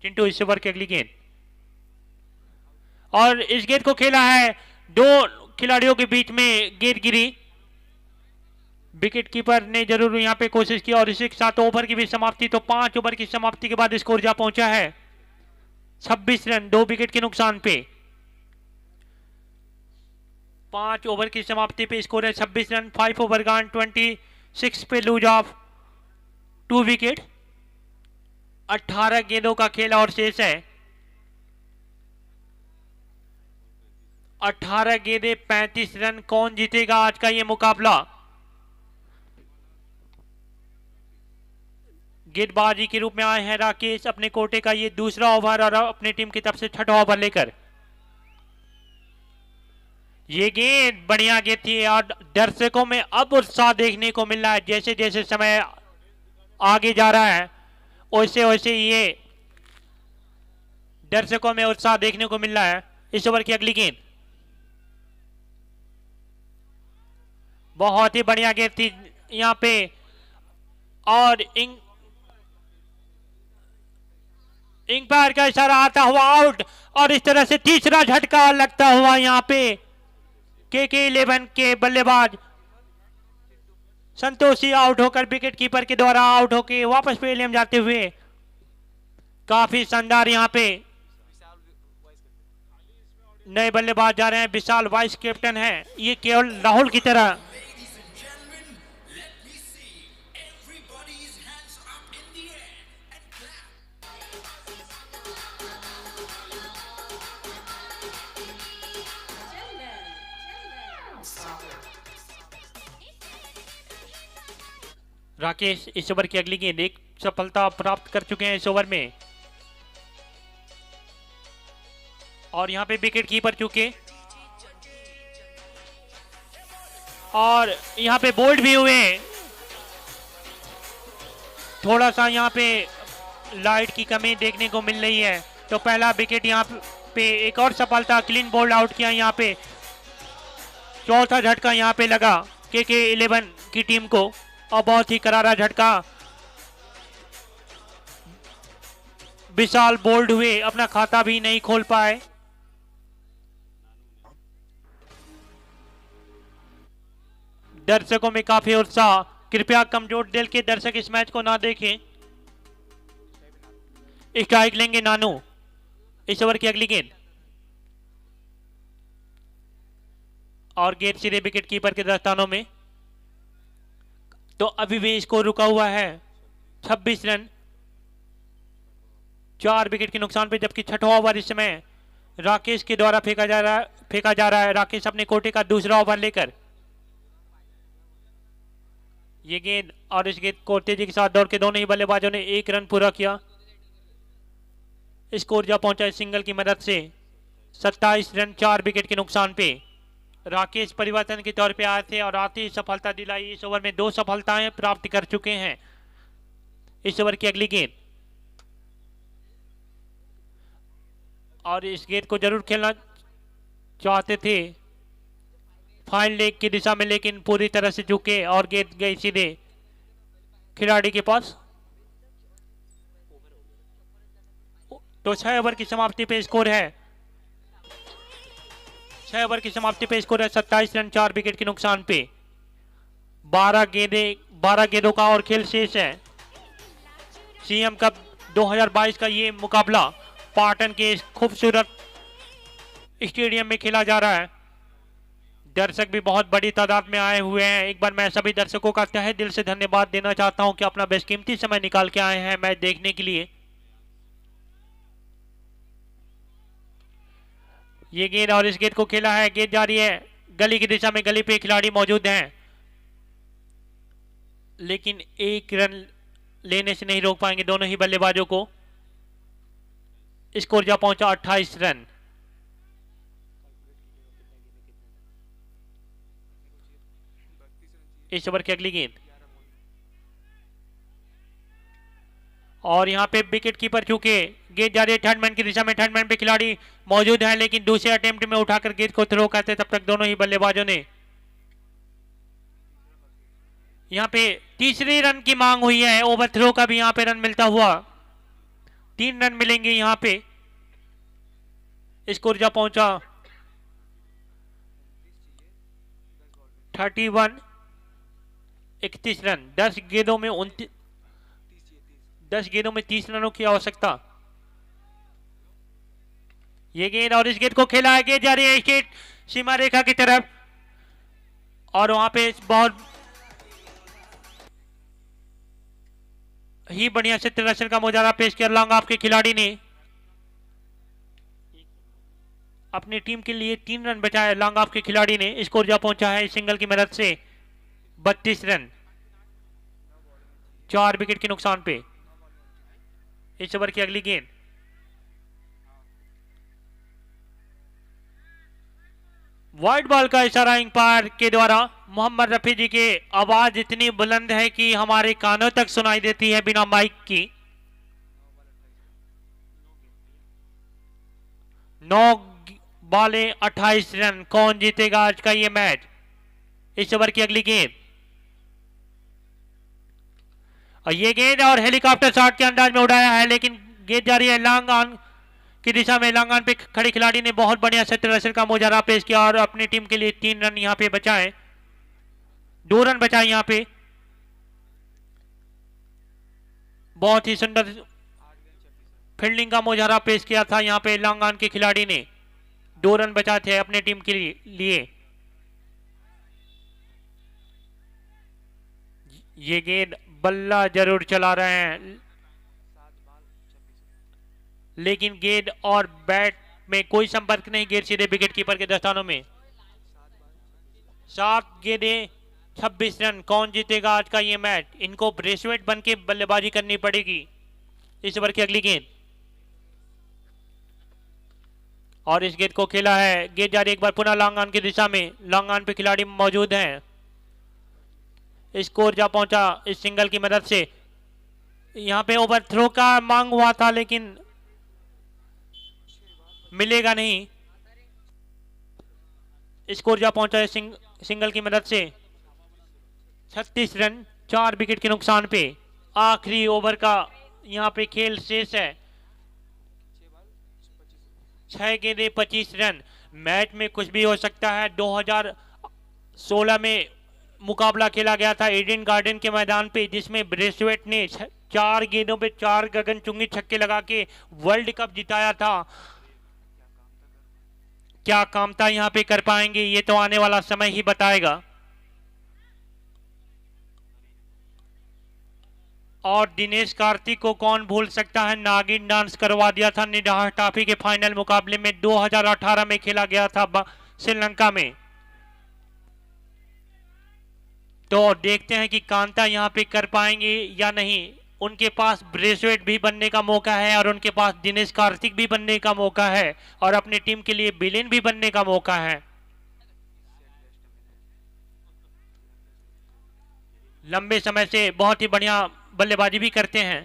चिंटू इस ओवर की अगली गेंद और इस गेंद को खेला है, 2 खिलाड़ियों के बीच में गेंद गिरी। विकेट कीपर ने जरूर यहां पे कोशिश की और इसी के साथ ओवर की भी समाप्ति। तो 5 ओवर की समाप्ति के बाद स्कोर जा पहुंचा है 26 रन 2 विकेट के नुकसान पे। 5 ओवर की समाप्ति पे स्कोर है 26 रन। 5 ओवर गॉन 26 पे लूज ऑफ 2 विकेट। 18 गेंदों का खेल और शेष है। 18 गेंदें 35 रन। कौन जीतेगा आज का ये मुकाबला? गेंदबाजी के रूप में आए हैं राकेश अपने कोटे का ये दूसरा ओवर और अपनी टीम की तरफ से 6वां ओवर लेकर। ये गेंद बढ़िया गेंद थी और दर्शकों में अब उत्साह देखने को मिल रहा है। जैसे जैसे समय आगे जा रहा है वैसे वैसे ये दर्शकों में उत्साह देखने को मिल रहा है। इस ओवर की अगली गेंद बहुत ही बढ़िया गेंद थी यहाँ पे और अंपायर का इशारा आता हुआ आउट और इस तरह से तीसरा झटका लगता हुआ यहाँ पे KK11 के बल्लेबाज संतोषी आउट होकर विकेट कीपर के द्वारा आउट होकर वापस पेलियम जाते हुए काफी शानदार यहाँ पे नए बल्लेबाज जा रहे हैं। विशाल वाइस कैप्टन है, ये केवल राहुल की तरह राकेश इस ओवर की अगली गेंद एक सफलता प्राप्त कर चुके हैं इस ओवर में और यहां पे विकेट कीपर चुके और यहां पे बोल्ड भी हुए। थोड़ा सा यहां पे लाइट की कमी देखने को मिल रही है तो पहला विकेट यहां पे एक और सफलता क्लीन बोल्ड आउट किया। यहां पे चौथा झटका यहां पे लगा KK11 की टीम को और बहुत ही करारा झटका। विशाल बोल्ड हुए, अपना खाता भी नहीं खोल पाए। दर्शकों में काफी उत्साह। कृपया कमजोर दिल के दर्शक इस मैच को ना देखें। स्ट्राइक लेंगे नानू। इस ओवर की अगली गेंद और गेंद सीधे विकेट कीपर के दस्तानों में। तो अभी भी स्कोर रुका हुआ है 26 रन 4 विकेट के नुकसान पे, जबकि छठवां ओवर इस समय राकेश के द्वारा फेंका जा रहा है। राकेश अपने कोटे का दूसरा ओवर लेकर ये गेंद और इस गेंद को तेजी के साथ दौड़ के दोनों ही बल्लेबाजों ने 1 रन पूरा किया। स्कोर जा पहुंचा सिंगल की मदद से 27 रन 4 विकेट के नुकसान पे। राकेश परिवर्तन के तौर पे आए थे और आते ही सफलता दिलाई। इस ओवर में 2 सफलताएं प्राप्त कर चुके हैं। इस ओवर की अगली गेंद और इस गेंद को जरूर खेलना चाहते थे फाइन लेग की दिशा में, लेकिन पूरी तरह से झुके और गेंद गई सीधे खिलाड़ी के पास। तो 6 ओवर की समाप्ति पे स्कोर है 6 ओवर की समाप्ति पे स्कोर है 27 रन 4 विकेट के नुकसान पे। 12 गेंदों का और खेल शेष है। सीएम कप 2022 का ये मुकाबला पाटन के इस खूबसूरत स्टेडियम में खेला जा रहा है। दर्शक भी बहुत बड़ी तादाद में आए हुए हैं। एक बार मैं सभी दर्शकों का तहे दिल से धन्यवाद देना चाहता हूं कि अपना बेशकीमती समय निकाल के आए हैं मैच देखने के लिए। ये गेंद और इस गेंद को खेला है, गेंद जा रही है गली की दिशा में। गली पे खिलाड़ी मौजूद हैं लेकिन 1 रन लेने से नहीं रोक पाएंगे दोनों ही बल्लेबाजों को। स्कोर जा पहुंचा 28 रन। इस ओवर की अगली गेंद और यहां पे विकेट कीपर चूके गेंद जा रही है थर्ड मैन की दिशा में। थर्ड मैन पे खिलाड़ी मौजूद है लेकिन दूसरे अटेम्प्ट में उठाकर गेंद को थ्रो करते तब तक दोनों ही बल्लेबाजों ने यहां पे तीसरे रन की मांग हुई है। ओवर थ्रो का भी यहां पे रन मिलता हुआ 3 रन मिलेंगे यहां पे। स्कोर जा पहुंचा 31 31 रन। 10 गेंदों में 30 रनों की आवश्यकता। ये गेंद और इस गेंद को खेला है, गेंद जा रही है स्ट्रेट सीमा रेखा की तरफ और वहां पे बहुत ही बढ़िया से तिरस्कार का मुजाहरा पेश किया लॉन्ग ऑफ के खिलाड़ी ने। अपनी टीम के लिए 3 रन बचाए लॉन्ग ऑफ के खिलाड़ी ने। स्कोर जा पहुंचा है सिंगल की मदद से 32 रन 4 विकेट के नुकसान पे। इस ओवर की अगली गेंद व्हाइट बॉल का इशारा अंपायर के द्वारा। मोहम्मद रफी जी की आवाज इतनी बुलंद है कि हमारे कानों तक सुनाई देती है बिना माइक की। 9 बॉले 28 रन। कौन जीतेगा आज का ये मैच? इस ओवर की अगली गेंद, और ये गेंद और हेलीकॉप्टर शॉट के अंदाज में उड़ाया है, लेकिन गेंद जा रही है लॉन्ग ऑन की दिशा में। लॉन्ग ऑन पे खड़े खिलाड़ी ने बहुत बढ़िया 70 रन का मुजाहरा पेश किया और अपनी टीम के लिए 3 रन यहां पे बचाए, 2 रन बचाए यहां पे। बहुत ही सुंदर फील्डिंग का मुजाहरा पेश किया था यहां पे लॉन्ग ऑन के खिलाड़ी ने। 2 रन बचाए थे अपने टीम के लिए। ये गेंद बल्ला जरूर चला रहे हैं, लेकिन गेंद और बैट में कोई संपर्क नहीं। गेंद सीधे विकेट कीपर के दस्तानों में। 7 गेंदें 26 रन। कौन जीतेगा आज का ये मैच? इनको ब्रेसवेट बन के बल्लेबाजी करनी पड़ेगी। इस ओवर की अगली गेंद, और इस गेंद को खेला है। गेंद जा रही एक बार पुनः लॉन्ग ऑन की दिशा में। लॉन्ग ऑन पे खिलाड़ी मौजूद हैं। स्कोर जा पहुंचा इस सिंगल की मदद से। यहां पे ओवर थ्रो का मांग हुआ था, लेकिन मिलेगा नहीं। स्कोर जा पहुंचा है सिंगल की मदद से। 36 रन 4 विकेट के नुकसान पे। आखिरी ओवर का यहां पे खेल शेष है। 6 गेंदें 25 रन। मैच में कुछ भी हो सकता है। 2016 में मुकाबला खेला गया था ईडन गार्डन के मैदान पे, जिसमें ब्रेसवेट ने 4 गेंदों पे 4 गगनचुंबी छक्के लगा के वर्ल्ड कप जिताया था। क्या कामता यहां पे कर पाएंगे, ये तो आने वाला समय ही बताएगा। और दिनेश कार्तिक को कौन भूल सकता है, नागिन डांस करवा दिया था निडाह ट्रॉफी के फाइनल मुकाबले में 2018 में खेला गया था श्रीलंका में। तो देखते हैं कि कांता यहां पे कर पाएंगे या नहीं। उनके पास ब्रेसवेट भी बनने का मौका है, और उनके पास दिनेश कार्तिक भी बनने का मौका है, और अपनी टीम के लिए विलेन भी बनने का मौका है। लंबे समय से बहुत ही बढ़िया बल्लेबाजी भी करते हैं।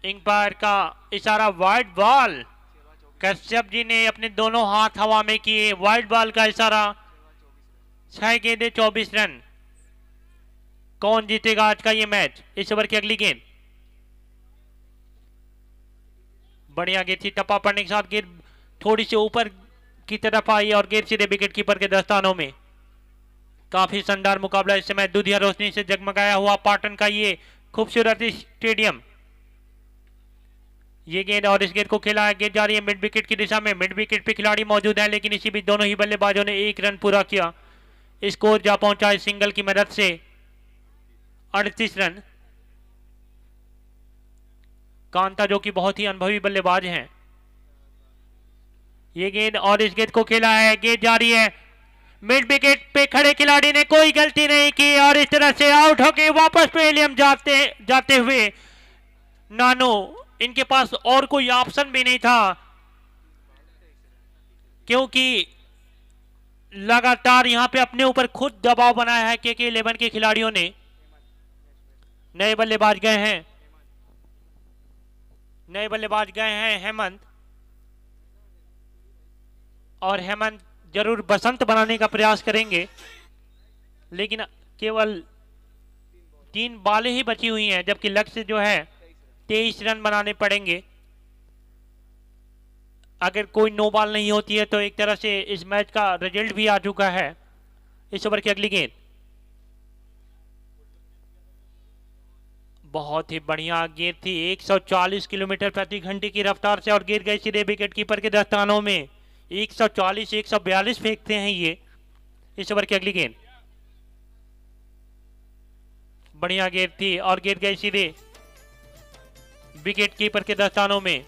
अंपायर का इशारा वाइड बॉल। कश्यप जी ने अपने दोनों हाथ हवा में किए। वाइड बॉल का इशारा। 6 गेंदें 24 रन। कौन जीतेगा आज का ये मैच? इस ओवर की अगली गेंद, बढ़िया गेंद थी। टप्पा पड़ने के साथ गेंद थोड़ी सी ऊपर की तरफ आई और गेंद सीधे विकेट कीपर के दस्तानों में। काफी शानदार मुकाबला इस समय दुधिया रोशनी से जगमगाया हुआ पाटन का ये खूबसूरत स्टेडियम। ये गेंद और इस गेंद को खेला है। गेंद जा रही है मिड विकेट की दिशा में। मिड विकेट पे खिलाड़ी मौजूद है, लेकिन इसी बीच दोनों ही बल्लेबाजों ने 1 रन पूरा किया। स्कोर जा पहुंचा है सिंगल की मदद से 38 रन। कांता जो कि बहुत ही अनुभवी बल्लेबाज हैं। ये गेंद और इस गेंद को खेला है। गेंद जा रही है मिड विकेट पे खड़े खिलाड़ी ने कोई गलती नहीं की, और इस तरह से आउट होके वापस पेलियम जाते हुए नानो। इनके पास और कोई ऑप्शन भी नहीं था, क्योंकि लगातार यहां पे अपने ऊपर खुद दबाव बनाया है के 11 के खिलाड़ियों ने। नए बल्लेबाज गए हैं हेमंत, और हेमंत जरूर बसंत बनाने का प्रयास करेंगे, लेकिन केवल 3 बॉलें ही बची हुई हैं, जबकि लक्ष्य जो है 23 रन बनाने पड़ेंगे। अगर कोई नो बॉल नहीं होती है तो एक तरह से इस मैच का रिजल्ट भी आ चुका है। इस ओवर की अगली गेंद, बहुत ही बढ़िया गेंद थी 140 किलोमीटर प्रति घंटे की रफ्तार से, और गिर गई सीधे विकेट कीपर के दस्तानों में। 140 142 फेंकते हैं ये। इस ओवर की अगली गेंद, बढ़िया गेंद थी और गिर गई सीधे विकेट कीपर के दस्तानों में।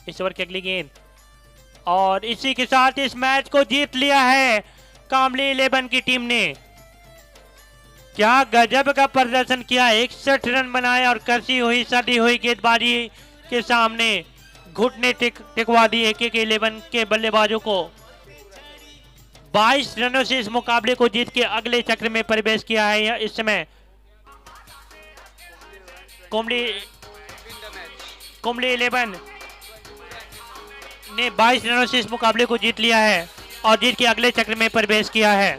इस ओवर की अगली गेंद, और इसी के साथ इस मैच को जीत लिया है कामली 11 की टीम ने। क्या गजब का प्रदर्शन किया, 61 रन बनाए और कसी हुई सदी हुई गेंदबाजी के सामने घुटने टिकवा दिए KK11 के बल्लेबाजों को। 22 रनों से इस मुकाबले को जीत के अगले चक्र में प्रवेश किया है। इस समय कुंबली 11 ने 22 रनों से इस मुकाबले को जीत लिया है और जीत के अगले चक्र में प्रवेश किया है,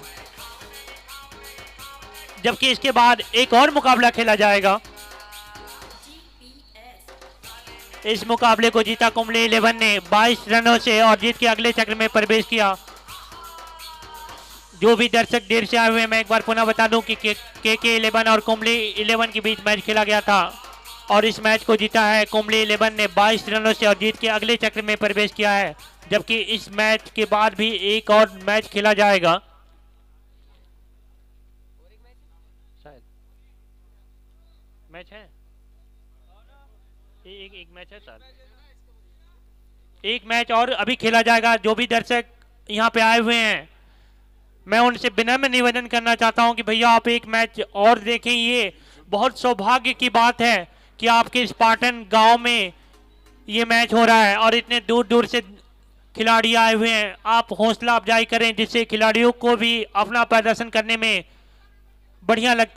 जबकि इसके बाद एक और मुकाबला खेला जाएगा। इस मुकाबले को जीता कुंबली 11 ने 22 रनों से और जीत के अगले चक्र में प्रवेश किया। जो भी दर्शक देर से आए हुए हैं, मैं एक बार पुनः बता दूं कि KK11 और कुंबली 11 के बीच मैच खेला गया था और इस मैच को जीता है कुंबली 11 ने 22 रनों से और जीत के अगले चक्र में प्रवेश किया है, जबकि इस मैच के बाद भी एक और मैच खेला जाएगा। शायद मैच है, एक मैच है सर, एक मैच और अभी खेला जाएगा। जो भी दर्शक यहाँ पे आए हुए हैं, मैं उनसे विनम्र निवेदन करना चाहता हूं कि भैया आप एक मैच और देखें। ये बहुत सौभाग्य की बात है कि आपके स्पार्टन गांव में ये मैच हो रहा है और इतने दूर दूर से खिलाड़ी आए हुए हैं। आप हौसला अफजाई करें जिससे खिलाड़ियों को भी अपना प्रदर्शन करने में बढ़िया लगता है।